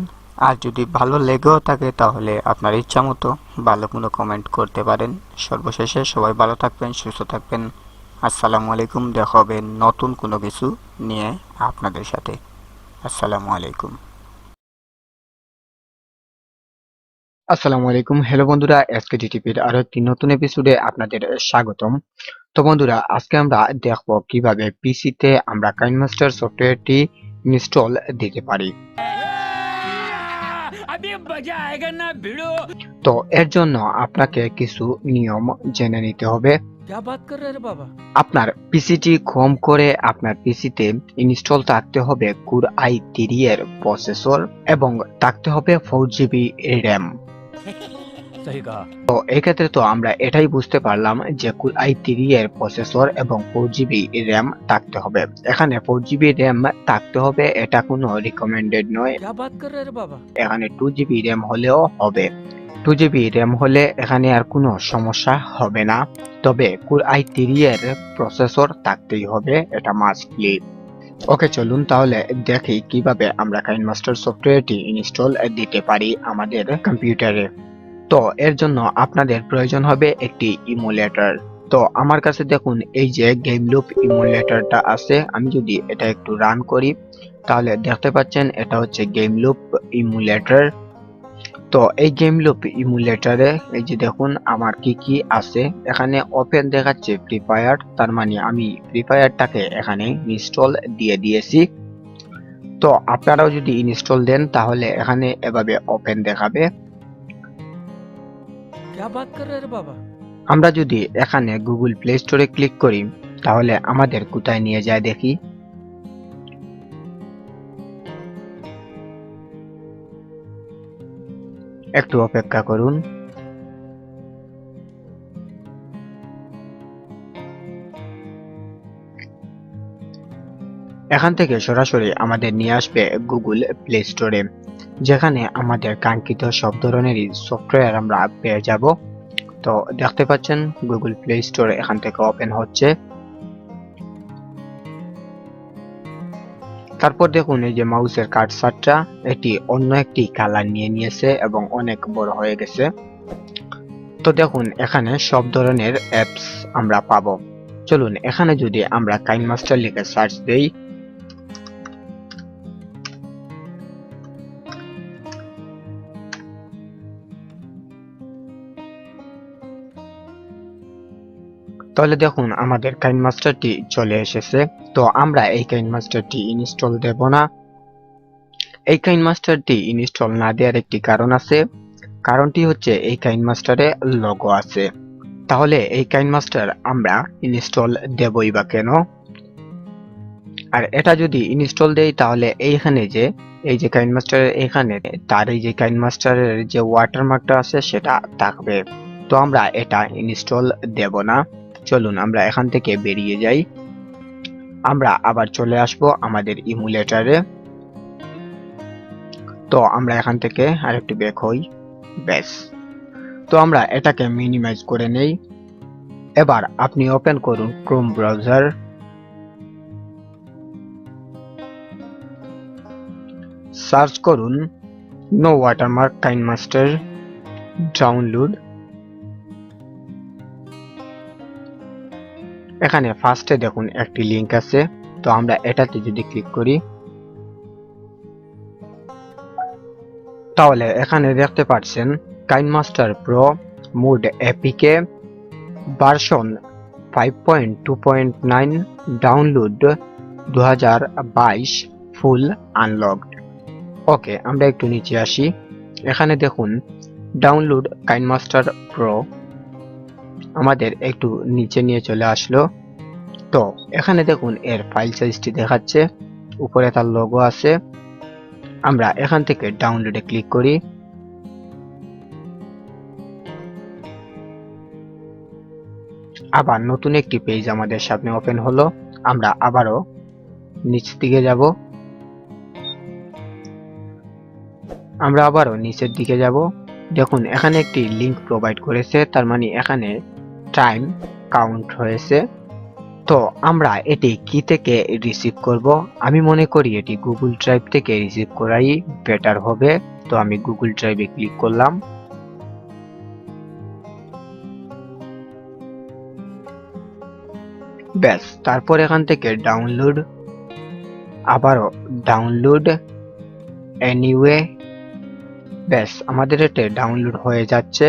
আর যদি ভালো লেগেও থাকে তাহলে আপনার ইচ্ছা মতো ভালো কোনো কমেন্ট করতে পারেন। সর্বশেষে সবাই ভালো থাকবেন, সুস্থ থাকবেন। আসসালামু আলাইকুম। দেখা হবে নতুন কোনো কিছু নিয়ে আপনাদের সাথে। আসসালামু আলাইকুম। আসসালামু আলাইকুম, হ্যালো বন্ধুরা, এসকে জিটিপির আরো একটি নতুন এপিসোডে আপনাদের স্বাগতম। তো বন্ধুরা, আজকে আমরা দেখব কিভাবে পিসিতে আমরা কাইনমাস্টার সফটওয়্যারটি ইনস্টল দিতে পারি। তো এর জন্য আপনাকে কিছু নিয়ম জেনে নিতে হবে। আপনার পিসিটি কম করে আপনার পিসিতে ইনস্টল থাকতে হবে কোর i3 এর প্রসেসর এবং থাকতে হবে 4GB র্যাম। তো এক্ষেত্রে তো আমরা এটাই বুঝতে পারলাম যে কোর i3 এর প্রসেসর এবং 4GB র্যাম থাকতে হবে। এখানে 4GB র্যাম থাকতে হবে, এটা কোনো রিকমেন্ডেড নয়। এখানে 2GB র্যাম হলেও হবে। 2GB র্যাম হলে এখানে আর কোনো সমস্যা হবে না, তবে কোর i3 এর প্রসেসর থাকতেই হবে, এটা মাস্টলি। ওকে, চলুন তাহলে দেখি কিভাবে আমরা কাইনমাস্টার সফটওয়্যারটি ইনস্টল দিতে পারি আমাদের কম্পিউটারে। তো এর জন্য আপনাদের প্রয়োজন হবে একটি ইমুলেটর। তো আমার কাছে দেখুন এই যে গেম লুপ ইমুলেটরটা আছে, আমি যদি এটা একটু রান করি তাহলে দেখতে পাচ্ছেন এটা হচ্ছে গেম লুপ ইমুলেটর। তো এই গেম লুপ ইমুলেটরে এই যে দেখুন আমার কি কি আছে, এখানে ওপেন দেখাচ্ছে ফ্রি ফায়ার, তার মানে আমি ফ্রি ফায়ারটাকে এখানে ইনস্টল দিয়ে দিয়েছি। তো আপনারাও যদি ইনস্টল দেন তাহলে এখানে এভাবে ওপেন দেখাবে। আমরা যদি এখানে গুগল প্লে স্টোরে ক্লিক করি তাহলে আমাদের কোথায় নিয়ে যায় দেখি। একটু অপেক্ষা করুন। এখান থেকে সরাসরি আমাদের নিয়ে আসবে গুগল প্লে স্টোরে, যেখানে আমাদের কাঙ্ক্ষিত সব ধরনেরই সফটওয়্যার আমরা পেয়ে যাব। তো দেখতে পাচ্ছেন গুগল প্লে স্টোর এখান থেকে ওপেন হচ্ছে। তারপর দেখুন এই যে মাউসের কার্সারটা এটি অন্য একটি কালার নিয়ে নিয়েছে এবং অনেক বড় হয়ে গেছে। তো দেখুন এখানে সব ধরনের অ্যাপস আমরা পাবো। চলুন এখানে যদি আমরা কাইনমাস্টার লিখে সার্চ দেই, তাহলে দেখুন আমাদের কাইনমাস্টারটি চলে এসেছে। তো আমরা এই কাইনমাস্টারটি ইনস্টল দেব না। এই কাইনমাস্টারটি ইনস্টল না দেওয়ার একটি কারণ আছে, কারণটি হচ্ছে এই কাইনমাস্টারে লোগো আছে। তাহলে এই কাইনমাস্টার আমরা ইনস্টল দেবই বা কেন? আর এটা যদি ইনস্টল দেই তাহলে এইখানে যে এই যে কাইনমাস্টারের এখানে তার এই যে কাইনমাস্টারের যে ওয়াটারমার্কটা আছে সেটা থাকবে। তো আমরা এটা ইনস্টল দেব না। চলুন আমরা এখান থেকে বেরিয়ে যাই। আমরা আবার চলে আসব আমাদের ইমুলেটরে। তো আমরা এখান থেকে আরেকটু ব্যাক হই। ব্যাস, তো আমরা এটাকে মিনিমাইজ করে নেই। এবার আপনি ওপেন করুন ক্রোম ব্রাউজার। সার্চ করুন নো ওয়াটারমার্ক কাইনমাস্টার ডাউনলোড। এখানে ফার্স্টে দেখুন একটি লিংক আছে। তো আমরা এটাতে যদি ক্লিক করি তাহলে এখানে দেখতে পাচ্ছেন KineMaster pro mod APK version 5.2.9 download 2022 full unlocked. Okay, আমরা একটু নিচে আসি। এখানে দেখুন ডাউনলোড কাইনমাস্টার প্রো আমাদের একটু নিচে নিয়ে চলে আসলো। তো এখানে দেখুন এর ফাইল সাইজটি দেখাচ্ছে, উপরে তার লোগো আছে। আমরা এখান থেকে ডাউনলোডে ক্লিক করি। আবার নতুন একটি পেজ আমাদের সামনে ওপেন হলো। আমরা আবারও নিচ দিকে যাব। আমরা আবারও নিচের দিকে যাব। দেখুন এখানে একটি লিংক প্রোভাইড করেছে, তার মানে এখানে টাইম কাউন্ট হয়েছে। তো আমরা এটি কি থেকে রিসিভ করব? আমি মনে করি এটি গুগল ড্রাইভ থেকে রিসিভ করাই বেটার হবে। তো আমি গুগল ড্রাইভে ক্লিক করলাম। ব্যাস, তারপর এখান থেকে ডাউনলোড, আবারও ডাউনলোড এনিওয়ে। ব্যাস, আমাদের এটা ডাউনলোড হয়ে যাচ্ছে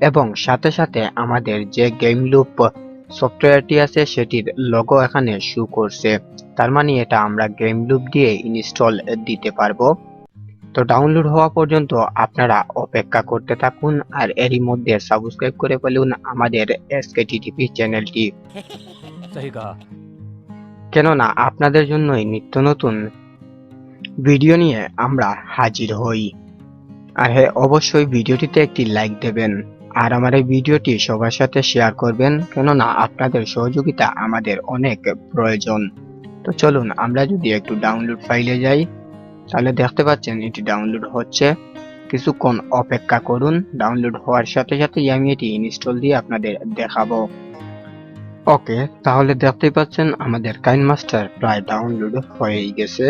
এবং সাথে সাথে আমাদের যে গেম লুপ সফটওয়্যারটি আছে সেটির লোগো এখানে শো করছে। তার মানে এটা আমরা গেম লুপ দিয়ে ইনস্টল দিতে পারবো। তো ডাউনলোড হওয়া পর্যন্ত আপনারা অপেক্ষা করতে থাকুন আর এরই মধ্যে সাবস্ক্রাইব করে ফেলুন আমাদের এসকেটিটিপি চ্যানেলটি, কেননা আপনাদের জন্যই নিত্য নতুন ভিডিও নিয়ে আমরা হাজির হই। আর হ্যাঁ, অবশ্যই ভিডিওটিতে একটি লাইক দেবেন আর আমার এই ভিডিওটি সবার সাথে শেয়ার করবেন, কেননা আপনাদের সহযোগিতা আমাদের অনেক প্রয়োজন। তো চলুন আমরা যদি একটু ডাউনলোড ফাইলে যাই, তাহলে দেখতে পাচ্ছেন এটি ডাউনলোড হচ্ছে। কিছুক্ষণ অপেক্ষা করুন, ডাউনলোড হওয়ার সাথে সাথেই আমি এটি ইনস্টল দিয়ে আপনাদের দেখাবো। ওকে, তাহলে দেখতেই পাচ্ছেন আমাদের কাইনমাস্টার প্রায় ডাউনলোড হয়েই গেছে।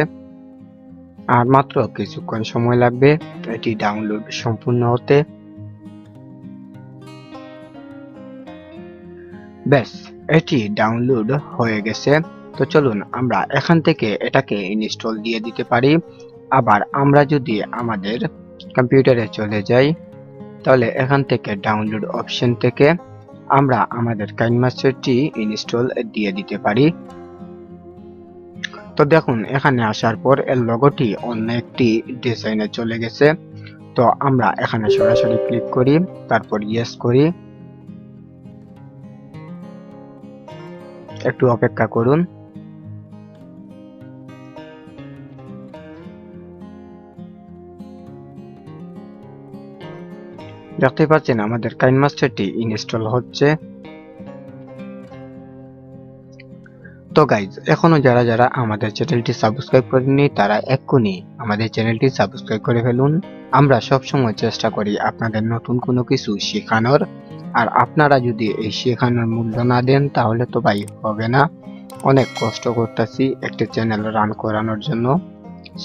আর মাত্র কিছুক্ষণ সময় লাগবে এটি ডাউনলোড সম্পূর্ণ হতে। ব্যাস, এটি ডাউনলোড হয়ে গেছে। তো চলুন আমরা এখান থেকে এটাকে ইনস্টল দিয়ে দিতে পারি। আবার আমরা যদি আমাদের কম্পিউটারে চলে যাই, তাহলে এখান থেকে ডাউনলোড অপশন থেকে আমরা আমাদের কাইনমাস্টারটি ইনস্টল দিয়ে দিতে পারি। তো দেখুন এখানে আসার পর এর লোগোটি অন্য একটি ডিজাইনে চলে গেছে। তো আমরা এখানে সরাসরি ক্লিক করি, তারপর ইয়েস করি। একটু অপেক্ষা করুন। দেখতে পাচ্ছেন আমাদের কাইনমাস্টারটি ইনস্টল হচ্ছে। তো গাইজ, এখনো যারা যারা আমাদের চ্যানেলটি সাবস্ক্রাইব করেননি তারা এক্ষুনি আমাদের চ্যানেলটি সাবস্ক্রাইব করে ফেলুন। আমরা সবসময় চেষ্টা করি আপনাদের নতুন কোনো কিছু শেখানোর, আর আপনারা যদি এই শেখানোর মূল্য না দেন তাহলে তো ভাই হবে না। অনেক কষ্ট করতেছি একটা চ্যানেল রান করানোর জন্য।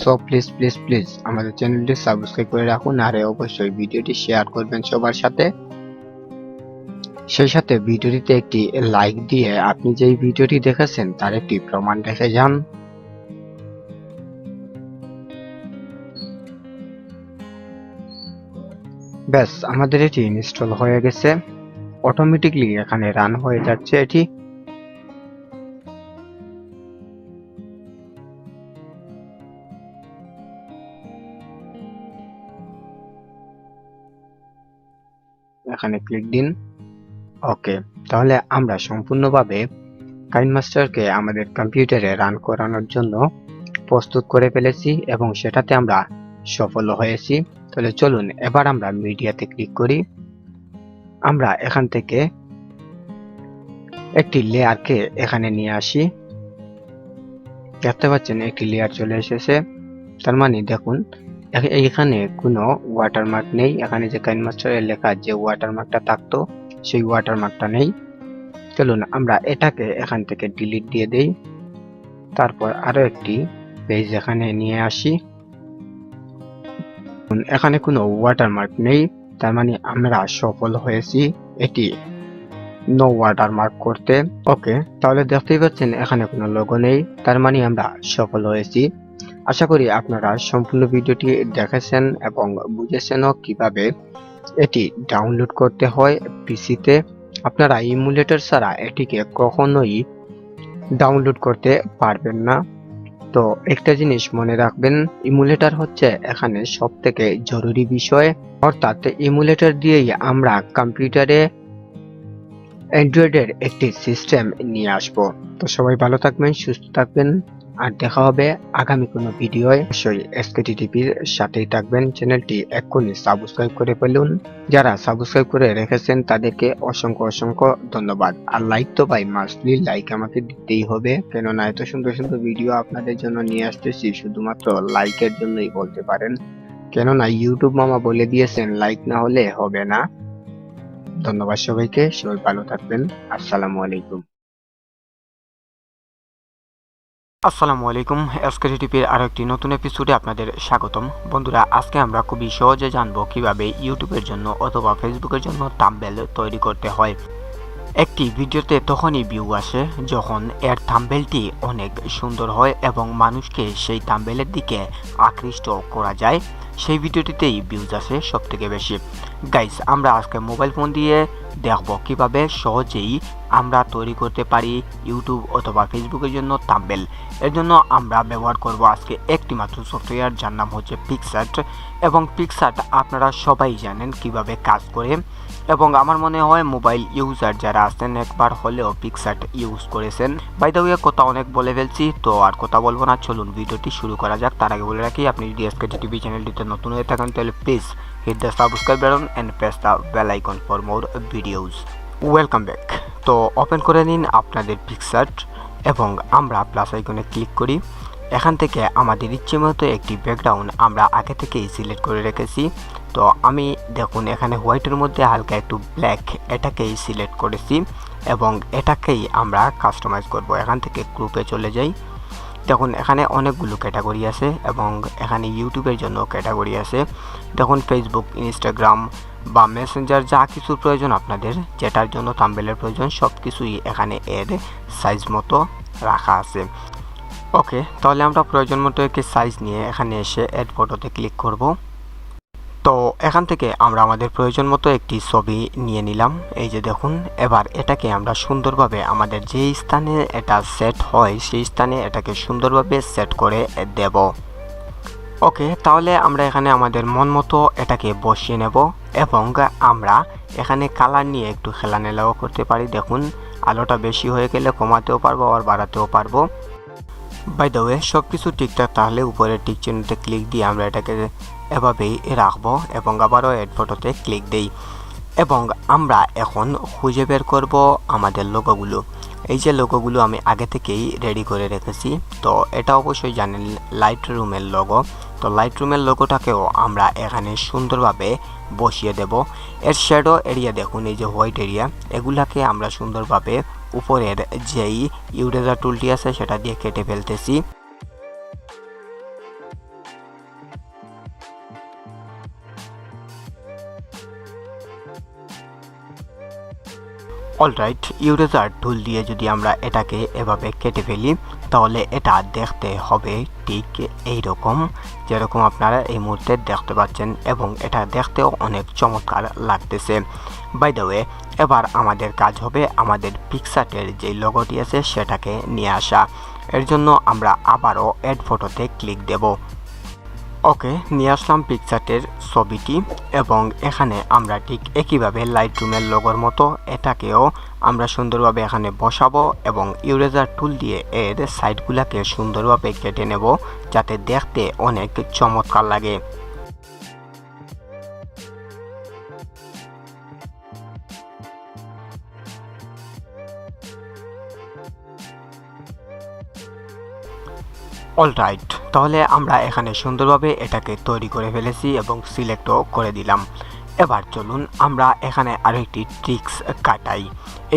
সো প্লিজ প্লিজ প্লিজ আমাদের চ্যানেলটি সাবস্ক্রাইব করে রাখুন আর অবশ্যই ভিডিওটি শেয়ার করবেন সবার সাথে। সেই সাথে ভিডিওটিতে একটি লাইক দিয়ে আপনি যেই ভিডিওটি দেখেছেন তার একটি প্রমাণ রেখে যান। ব্যাস, আমাদের এটি ইনস্টল হয়ে গেছে। অটোমেটিকলি এখানে রান হয়ে যাচ্ছে এটি। এখানে ক্লিক দিন। ওকে, তাহলে আমরা সম্পূর্ণভাবে কাইনমাস্টারকে আমাদের কম্পিউটারে রান করানোর জন্য প্রস্তুত করে ফেলেছি এবং সেটাতে আমরা সফল হয়েছি। তাহলে চলুন এবার আমরা মিডিয়াতে ক্লিক করি। আমরা এখান থেকে একটি লেয়ারকে এখানে নিয়ে আসি। দেখতে পাচ্ছেন একটি লেয়ার চলে এসেছে। তার মানে দেখুন এখানে কোনো ওয়াটারমার্ক নেই। এখানে যে কাইনমাস্টারের লেখা যে ওয়াটারমার্কটা থাকতো সেই ওয়াটারমার্কটা নেই। চলুন আমরা এটাকে এখান থেকে ডিলিট দিয়ে দেই। তারপর আরো একটি পেজ এখানে নিয়ে আসি। এখানে কোনো ওয়াটারমার্ক নেই, তার মানে আমরা সফল হয়েছি এটি নো ওয়াটারমার্ক করতে। ওকে, তাহলে দেখতেই পাচ্ছেন এখানে কোনো লোগো নেই, তার মানে আমরা সফল হয়েছি। আশা করি আপনারা সম্পূর্ণ ভিডিওটি দেখেছেন এবং বুঝেছেনও কিভাবে এটি ডাউনলোড করতে হয় পিসিতে। আপনারা ইমুলেটর ছাড়া এটিকে কখনোই ডাউনলোড করতে পারবেন না। তো একটা জিনিস মনে রাখবেন, ইমুলেটর হচ্ছে এখানে সবথেকে জরুরি বিষয়। অর্থাৎ ইমুলেটর দিয়েই আমরা কম্পিউটারে অ্যান্ড্রয়েডের একটি সিস্টেম নিয়ে আসব। তো সবাই ভালো থাকবেন, সুস্থ থাকবেন, আর দেখা হবে আগামী কোনো ভিডিওয়। অবশ্যই এসকেটিটিভির সাথেই থাকবেন। চ্যানেলটি এক্ষুনি সাবস্ক্রাইব করে ফেলুন। যারা সাবস্ক্রাইব করে রেখেছেন তাদেরকে অসংখ্য অসংখ্য ধন্যবাদ। আর লাইক তো ভাই মাস্টলি লাইক আমাকে দিতেই হবে, কেননা এত সুন্দর সুন্দর ভিডিও আপনাদের জন্য নিয়ে আসতেছি শুধুমাত্র লাইকের জন্যই বলতে পারেন, কেননা ইউটিউব মামা বলে দিয়েছেন লাইক না হলে হবে না। ধন্যবাদ সবাইকে, সবাই ভালো থাকবেন। আসসালামু আলাইকুম। আসসালামু আলাইকুম, এসকেটিপির আরো একটি নতুন এপিসোডে আপনাদের স্বাগতম। বন্ধুরা, আজকে আমরা খুবই সহজে জানবো কিভাবে ইউটিউবের জন্য অথবা ফেসবুকের জন্য থাম্বনেল তৈরি করতে হয়। একটি ভিডিওতে তখনই ভিউ আসে যখন এর থাম্বনেলটি অনেক সুন্দর হয় এবং মানুষকে সেই থাম্বনেলের দিকে আকৃষ্ট করা যায়। সেই ভিডিওটিতেই ভিউজ আসে সব থেকে বেশি। গাইস, আমরা আজকে মোবাইল ফোন দিয়ে দেখব কিভাবে সহজেই আমরা তৈরি করতে পারি ইউটিউব অথবা ফেসবুকের জন্য থাম্বনেল। এর জন্য আমরা ব্যবহার করব আজকে একটি মাত্র সফটওয়্যার, যার নাম হচ্ছে পিক্সআর্ট। এবং পিক্সআর্ট আপনারা সবাই জানেন কিভাবে কাজ করে, এবং আমার মনে হয় মোবাইল ইউজার যারা আছেন একবার হলেও পিক্সআর্ট ইউজ করেছেন। বাই দ্য ওয়ে, কথা অনেক বলে ফেলছি, তো আর কথা বলবো না, চলুন ভিডিওটি শুরু করা যাক। তার আগে বলে রাখি, আপনি যদি এসকেটিভি চ্যানেলটিতে নতুন হয়ে থাকেন তাহলে please hit the subscribe button and press the bell icon for more videos. Welcome back. তো ওপেন করে নিন আপনাদের পিক্সআর্ট এবং আমরা প্লাস আইকনে ক্লিক করি। এখান থেকে আমাদের ইচ্ছে মতো একটি ব্যাকগ্রাউন্ড আমরা আগে থেকেই সিলেক্ট করে রেখেছি। তো আমি দেখুন এখানে হোয়াইটের মধ্যে হালকা একটু ব্ল্যাক এটাকেই সিলেক্ট করেছি এবং এটাকেই আমরা কাস্টমাইজ করব। এখান থেকে গ্রুপে চলে যাই। দেখুন এখানে অনেকগুলো ক্যাটাগরি আছে এবং এখানে ইউটিউবের জন্য ক্যাটাগরি আছে। দেখুন ফেসবুক, ইনস্টাগ্রাম বা মেসেঞ্জার, যা কিছুর প্রয়োজন আপনাদের, যেটার জন্য থাম্বনেলের প্রয়োজন, সব কিছুই এখানে এর সাইজ মতো রাখা আছে। ওকে, তাহলে আমরা প্রয়োজন মতো একটি সাইজ নিয়ে এখানে এসে এড ফটোতে ক্লিক করব। তো এখান থেকে আমরা আমাদের প্রয়োজন মতো একটি ছবি নিয়ে নিলাম। এই যে দেখুন, এবার এটাকে আমরা সুন্দরভাবে আমাদের যেই স্থানে এটা সেট হয় সেই স্থানে এটাকে সুন্দরভাবে সেট করে দেব। ওকে, তাহলে আমরা এখানে আমাদের মন মতো এটাকে বসিয়ে নেব এবং আমরা এখানে কালার নিয়ে একটু খেলামেলাও করতে পারি। দেখুন আলোটা বেশি হয়ে গেলে কমাতেও পারবো আর বাড়াতেও পারবো। বাই দ্য ওয়ে, সব কিছু ঠিকঠাক তাহলে উপরের টিক চিহ্নতে ক্লিক দিয়ে আমরা এটাকে এভাবেই রাখবো এবং আবারও এড ফটোতে ক্লিক দেই এবং আমরা এখন খুঁজে বের করব আমাদের লোগোগুলো। এই যে লোগোগুলো আমি আগে থেকেই রেডি করে রেখেছি। তো এটা অবশ্যই জানেন লাইট রুমের লোগো। তো লাইট রুমের লোগোটাকেও আমরা এখানে সুন্দরভাবে বসিয়ে দেব। এর শ্যাডো এরিয়া দেখুন, এই যে হোয়াইট এরিয়া, এগুলাকে আমরা সুন্দরভাবে উপরের যেই ইরেজার টুলটি আছে সেটা দিয়ে কেটে ফেলতেছি। অলরাইট, ইরেজার টুল দিয়ে যদি আমরা এটাকে এভাবে কেটে ফেলি তাহলে এটা দেখতে হবে ঠিক এইরকম, যেরকম আপনারা এই মুহূর্তে দেখতে পাচ্ছেন, এবং এটা দেখতেও অনেক চমৎকার লাগতেছে। বাই দ্য ওয়ে, এবার আমাদের কাজ হবে আমাদের পিক্সআর্টের যে লোগোটি আছে সেটাকে নিয়ে আসা। এর জন্য আমরা আবারও এড ফটোতে ক্লিক দেব। ওকে, নিয়ে আসলাম পিকচারটির ছবিটি এবং এখানে আমরা ঠিক একইভাবে লাইটরুমের লোগোর মতো এটাকেও আমরা সুন্দরভাবে এখানে বসাবো এবং ইরেজার টুল দিয়ে এর সাইডগুলোকে সুন্দরভাবে কেটে নেব যাতে দেখতে অনেক চমৎকার লাগে। অলরাইট, তাহলে আমরা এখানে সুন্দরভাবে এটাকে তৈরি করে ফেলেছি এবং সিলেক্টও করে দিলাম। এবার চলুন আমরা এখানে আরও একটি ট্রিক্স কাটাই।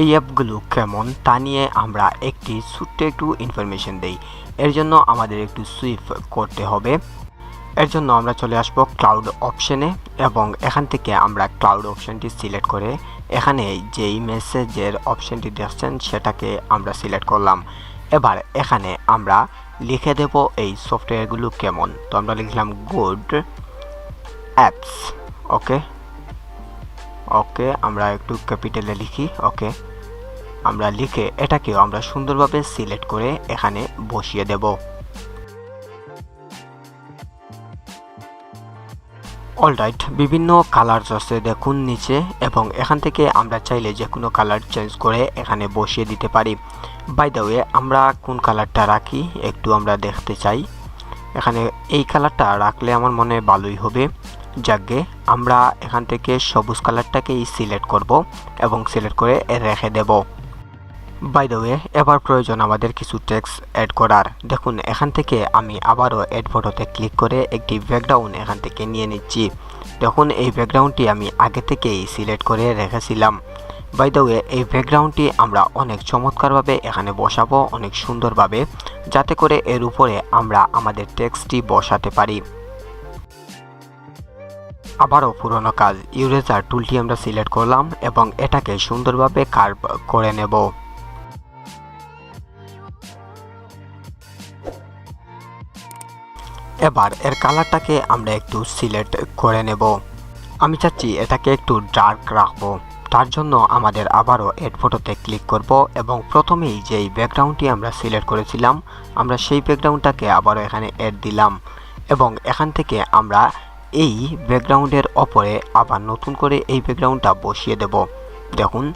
এই অ্যাপগুলো কেমন তা নিয়ে আমরা একটি ছোট্ট একটু ইনফরমেশন দেই। এর জন্য আমাদের একটু সুইপ করতে হবে। এর জন্য আমরা চলে আসব ক্লাউড অপশনে এবং এখান থেকে আমরা ক্লাউড অপশনটি সিলেক্ট করে এখানে যেই মেসেজের অপশনটি দেখছেন সেটাকে আমরা সিলেক্ট করলাম। এবার এখানে আমরা লিখে দেব এই সফটওয়্যারগুলো কেমন। তো আমরা লিখলাম গুড অ্যাপস। ওকে ওকে, আমরা একটু ক্যাপিটালে লিখি। ওকে, আমরা লিখে এটাকেও আমরা সুন্দরভাবে সিলেক্ট করে এখানে বসিয়ে দেব। অলরাইট, বিভিন্ন কালার আছে দেখুন নিচে এবং এখান থেকে আমরা চাইলে যে কোনো কালার চেঞ্জ করে এখানে বসিয়ে দিতে পারি। বাই দ্য ওয়ে, আমরা কোন কালারটা রাখি একটু আমরা দেখতে চাই। এখানে এই কালারটা রাখলে আমার মনে ভালোই হবে। যাকে আমরা এখান থেকে সবুজ কালারটাকেই সিলেক্ট করব এবং সিলেক্ট করে রেখে দেব। বাই দ্য ওয়ে, এবার প্রয়োজন আমাদের কিছু টেক্সট অ্যাড করার। দেখুন এখান থেকে আমি আবারও অ্যাড ফটোতে ক্লিক করে একটি ব্যাকগ্রাউন্ড এখান থেকে নিয়ে নিচ্ছি। দেখুন এই ব্যাকগ্রাউন্ডটি আমি আগে থেকেই সিলেক্ট করে রেখেছিলাম। বাই দ্য ওয়ে, এই ব্যাকগ্রাউন্ডটি আমরা অনেক চমৎকারভাবে এখানে বসাবো, অনেক সুন্দরভাবে, যাতে করে এর উপরে আমরা আমাদের টেক্সটটি বসাতে পারি। আবারও পুরনো কাজ, ইরেজার টুলটি আমরা সিলেক্ট করলাম এবং এটাকে সুন্দরভাবে কার্ভ করে নেব। এবার এর কালারটাকে আমরা একটু সিলেক্ট করে নেব। আমি চাচ্ছি এটাকে একটু ডার্ক রাখবো। তার জন্য আমাদের আবারও এড ফটোতে ক্লিক করব এবং প্রথমেই যেই ব্যাকগ্রাউন্ডটি আমরা সিলেক্ট করেছিলাম আমরা সেই ব্যাকগ্রাউন্ডটাকে আবারও এখানে অ্যাড দিলাম এবং এখান থেকে আমরা এই ব্যাকগ্রাউন্ডের ওপরে আবার নতুন করে এই ব্যাকগ্রাউন্ডটা বসিয়ে দেব। দেখুন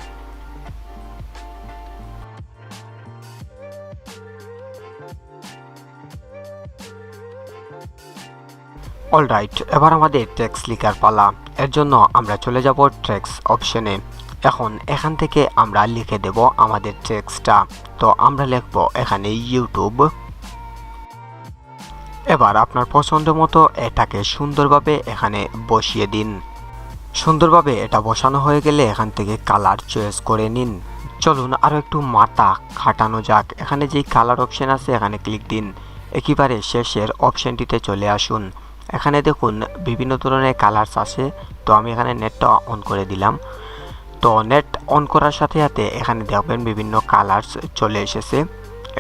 অলরাইট, এবার আমাদের টেক্সট লেখার পালা। এর জন্য আমরা চলে যাব টেক্সট অপশনে। এখন এখান থেকে আমরা লিখে দেব আমাদের টেক্সটটা। তো আমরা লিখব এখানে ইউটিউব। এবার আপনার পছন্দ মতো এটাকে সুন্দরভাবে এখানে বসিয়ে দিন। সুন্দরভাবে এটা বসানো হয়ে গেলে এখান থেকে কালার চয়েস করে নিন। চলুন আরও একটু মাথা খাটানো যাক। এখানে যেই কালার অপশন আছে এখানে ক্লিক দিন। একেবারে শেষের অপশনটিতে চলে আসুন। এখানে দেখুন বিভিন্ন ধরনের কালারস আছে। তো আমি এখানে নেটটা অন করে দিলাম। তো নেট অন করার সাথে সাথে এখানে দেখবেন বিভিন্ন কালারস চলে এসেছে।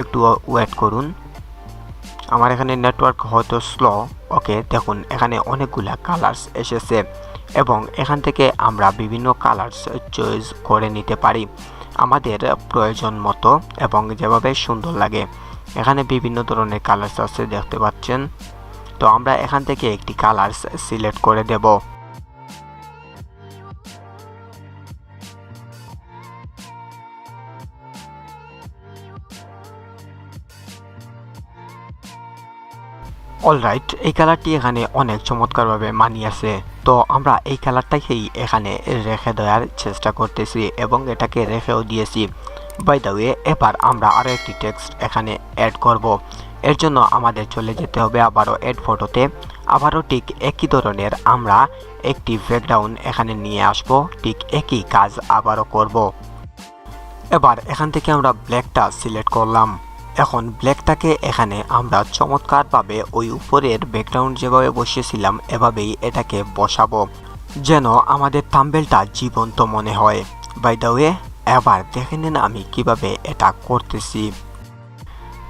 একটু ওয়েট করুন, আমার এখানে নেটওয়ার্ক হয়তো স্লো। ওকে, দেখুন এখানে অনেকগুলা কালারস এসেছে এবং এখান থেকে আমরা বিভিন্ন কালারস চয়েস করে নিতে পারি আমাদের প্রয়োজন মতো এবং যেভাবে সুন্দর লাগে। এখানে বিভিন্ন ধরনের কালারস আছে দেখতে পাচ্ছেন। তো আমরা এখান থেকে একটি কালারস সিলেক্ট করে দেব। অলরাইট, এই কালারটি এখানে অনেক চমৎকারভাবে মানিয়েছে। তো আমরা এই কালারটাকেই এখানে রেখে দেওয়ার চেষ্টা করতেছি এবং এটাকে রেখেও দিয়েছি। বাই দ্য ওয়ে, এবার আমরা আরও একটি টেক্সট এখানে অ্যাড করব। এর জন্য আমাদের চলে যেতে হবে আবারও অ্যাড ফটোতে। আবারও ঠিক একই ধরনের আমরা একটি ব্যাকগ্রাউন্ড এখানে নিয়ে আসব। ঠিক একই কাজ আবারও করব। এবার এখান থেকে আমরা ব্ল্যাকটা সিলেক্ট করলাম। এখন ব্ল্যাকটাকে এখানে আমরা চমৎকারভাবে ওই উপরের ব্যাকগ্রাউন্ড যেভাবে বসিয়েছিলাম এভাবেই এটাকে বসাবো যেন আমাদের থাম্বনেলটা জীবন্ত মনে হয়। বাই দ্য ওয়ে, এবার দেখে নিন আমি কিভাবে এটা করতেছি।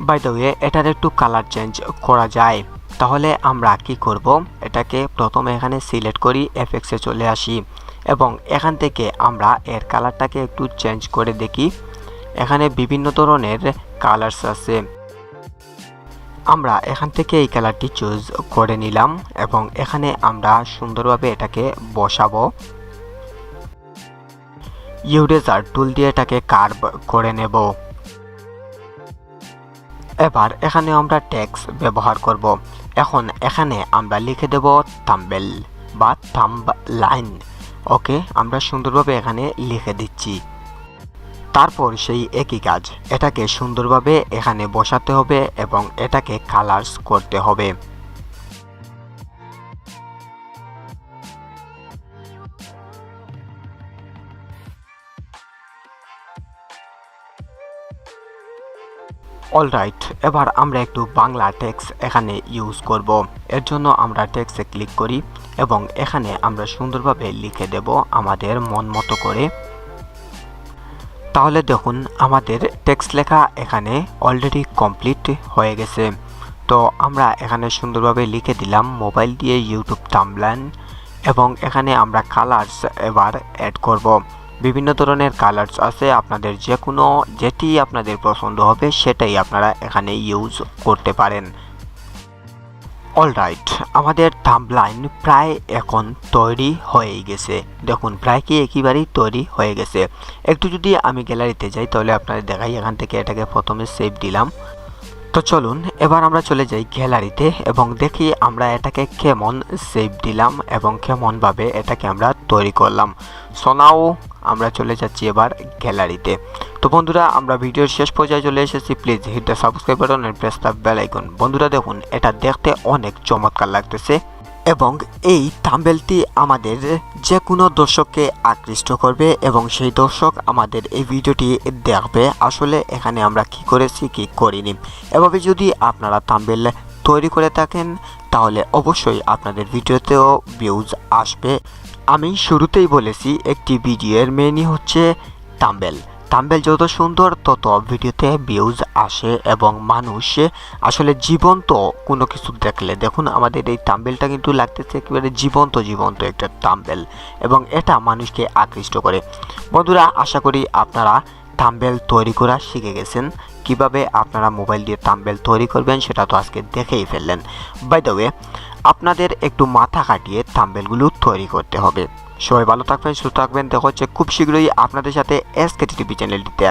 বাই দ্য ওয়ে, এটার একটু কালার চেঞ্জ করা যায়। তাহলে আমরা কি করব, এটাকে প্রথমে এখানে সিলেক্ট করি, এফেক্টসে চলে আসি এবং এখান থেকে আমরা এর কালারটাকে একটু চেঞ্জ করে দেখি। এখানে বিভিন্ন ধরনের কালারস আছে। আমরা এখান থেকে এই কালারটি চুজ করে নিলাম এবং এখানে আমরা সুন্দরভাবে এটাকে বসাবো। ইরেজার টুল দিয়ে এটাকে কার্ভ করে নেব। এবার এখানে আমরা টেক্সট ব্যবহার করব। এখন এখানে আমরা লিখে দেব থাম্বনেল বা থাম্বলাইন। ওকে, আমরা সুন্দরভাবে এখানে লিখে দিচ্ছি। তারপর সেই একই কাজ, এটাকে সুন্দরভাবে এখানে বসাতে হবে এবং এটাকে কালার্স করতে হবে। অলরাইট, এবার আমরা একটু বাংলা টেক্সট এখানে ইউজ করব। এর জন্য আমরা টেক্সটে ক্লিক করি এবং এখানে আমরা সুন্দরভাবে লিখে দেব আমাদের মন মতো করে। তাহলে দেখুন আমাদের টেক্সট লেখা এখানে অলরেডি কমপ্লিট হয়ে গেছে। তো আমরা এখানে সুন্দরভাবে লিখে দিলাম মোবাইল দিয়ে ইউটিউব থাম্বনেল এবং এখানে আমরা কালার্স এবার অ্যাড করব। বিভিন্ন ধরনের কালার্স আছে, আপনাদের যে কোনো যেটি আপনাদের পছন্দ হবে সেটাই আপনারা এখানে ইউজ করতে পারেন। অলরাইট, আমাদের থাম্বনেল প্রায় এখন তৈরি হয়ে গেছে। দেখুন প্রায় কি একেবারেই তৈরি হয়ে গেছে। একটু যদি আমি গ্যালারিতে যাই তাহলে আপনাদের দেখাই। এখান থেকে এটাকে প্রথমে সেভ দিলাম। তো চলুন এবার আমরা চলে যাই গ্যালারিতে এবং দেখি আমরা এটাকে কেমন সেভ দিলাম এবং কেমনভাবে এটাকে আমরা তৈরি করলাম। শোনাও আমরা চলে যাচ্ছি এবার গ্যালারিতে। তো বন্ধুরা, আমরা ভিডিওর শেষ পর্যায়ে চলে এসেছি। Please hit the subscribe button and press the bell icon. বন্ধুরা দেখুন, এটা দেখতে অনেক চমৎকার লাগতেছে এবং এই থাম্বনেলটি আমাদের যে কোনো দর্শককে আকৃষ্ট করবে এবং সেই দর্শক আমাদের এই ভিডিওটি দেখবে আসলে এখানে আমরা কি করেছি কি করিনি। এভাবে যদি আপনারা থাম্বনেল তৈরি করে থাকেন তাহলে অবশ্যই আপনাদের ভিডিওতেও ভিউজ আসবে। আমি শুরুতেই বলেছি একটি ভিডিওর মেনই হচ্ছে থাম্বনেল। থাম্বনেল যত সুন্দর তত ভিডিওতে ভিউজ আসে এবং মানুষ আসলে জীবন্ত কোনো কিছু দেখলে, দেখুন আমাদের এই থাম্বনেলটা কিন্তু লাগতেছে একেবারে জীবন্ত একটা থাম্বনেল এবং এটা মানুষকে আকৃষ্ট করে। বন্ধুরা, আশা করি আপনারা থাম্বনেল তৈরি করা শিখে গেছেন। কিভাবে আপনারা মোবাইল দিয়ে থাম্বনেল তৈরি করবেন সেটা তো আজকে দেখেই ফেললেন। বাই দ্য ওয়ে, আপনাদের একটু মাথা খাটিয়ে থাম্বনেলগুলো তৈরি করতে হবে। সবাই ভালো থাকবেন, সুস্থ থাকবেন। দেখা হচ্ছে খুব শীঘ্রই আপনাদের সাথে এসকেটি টিভি চ্যানেলটিতে।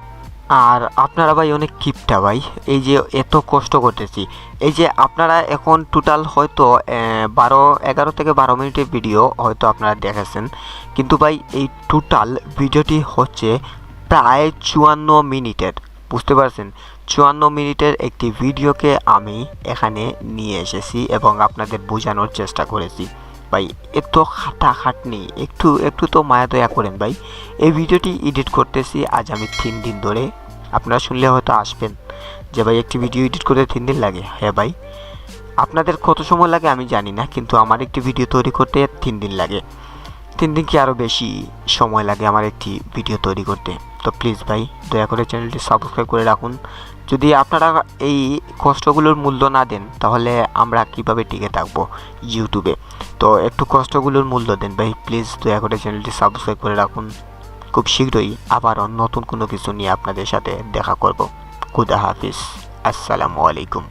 আর আপনারা ভাই অনেক কিপটা ভাই, এই যে এত কষ্ট করতেছি। এই যে আপনারা এখন টোটাল হয়তো 11 থেকে 12 মিনিটের ভিডিও হয়তো আপনারা দেখেছেন, কিন্তু ভাই এই টোটাল ভিডিওটি হচ্ছে প্রায় 54 মিনিটের। বুঝতে পারছেন, 54 মিনিটের একটি ভিডিওকে আমি এখানে নিয়ে এসেছি এবং আপনাদের বোঝানোর চেষ্টা করেছি। ভাই এত খাটাখাটনি, একটু তো মায়া দয়া করেন ভাই। এই ভিডিওটি এডিট করতেছি আজ আমি 3 দিন ধরে। আপনারা শুনলে হয়তো আসবেন যে ভাই একটি ভিডিও এডিট করতে 3 দিন লাগে। হ্যাঁ ভাই, আপনাদের কত সময় লাগে আমি জানি না, কিন্তু আমার একটি ভিডিও তৈরি করতে 3 দিন লাগে। 3 দিন কি আরও বেশি সময় লাগে আমার একটি ভিডিও তৈরি করতে। তো প্লিজ ভাই দয়া করে চ্যানেলটি সাবস্ক্রাইব করে রাখুন। যদি আপনারা এই কষ্টগুলোর মূল্য না দেন তাহলে আমরা কিভাবে টিকে থাকবো ইউটিউবে। তো একটু কষ্টগুলোর মূল্য দেন ভাই, প্লিজ দয়া করে চ্যানেলটি সাবস্ক্রাইব করে রাখুন। খুব শীঘ্রই আবারও নতুন কোনো কিছু নিয়ে আপনাদের সাথে দেখা করব। খুদা হাফিজ, আসসালামু আলাইকুম।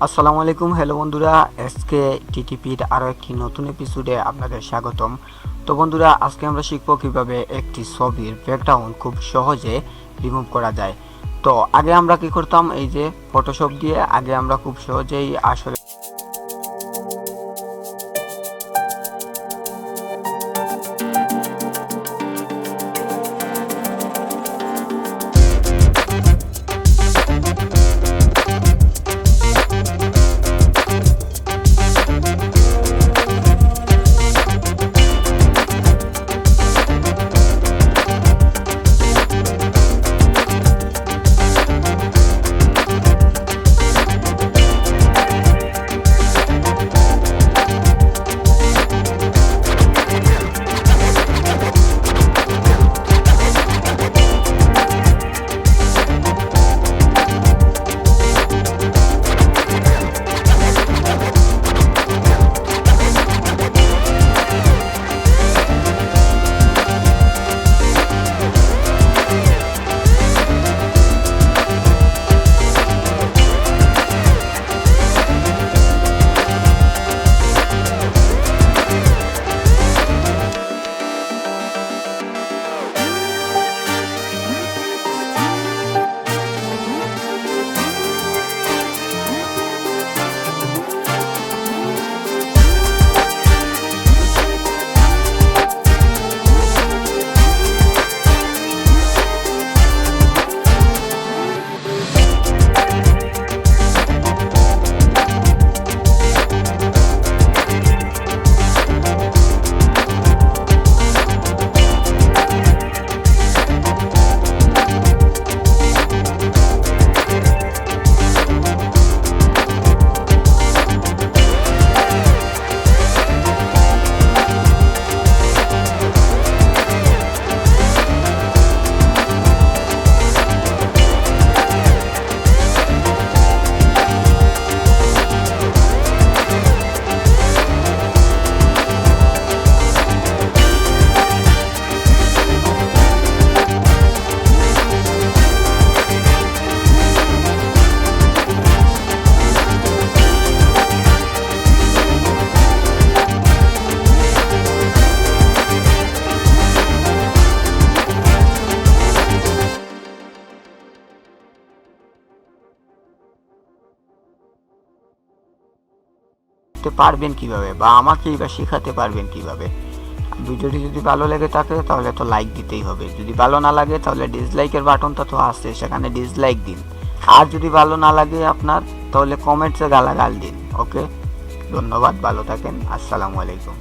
আসসালামু আলাইকুম, হ্যালো বন্ধুরা, এসকে টিটিপির আরও একটি নতুন এপিসোডে আপনাদের স্বাগতম। তো বন্ধুরা, আজকে আমরা শিখব কিভাবে একটি ছবির ব্যাকগ্রাউন্ড খুব সহজে রিমুভ করা যায়। তো আগে আমরা কি করতাম, এই যে ফটোশপ দিয়ে আগে আমরা খুব সহজেই আসলে করতে পারবেন কিভাবে, বা আমাকেই বা শেখাতে পারবেন কিভাবে। ভিডিওটি যদি ভালো লেগে থাকে তাহলে তো লাইক দিতেই হবে, যদি ভালো না লাগে তাহলে ডিসলাইকের বাটনটা তো আছে, সেখানে ডিসলাইক দিন। আর যদি ভালো না লাগে আপনার, তাহলে কমেন্টসে গালাগাল দিন। ওকে, ধন্যবাদ, ভালো থাকেন, আসসালামু আলাইকুম।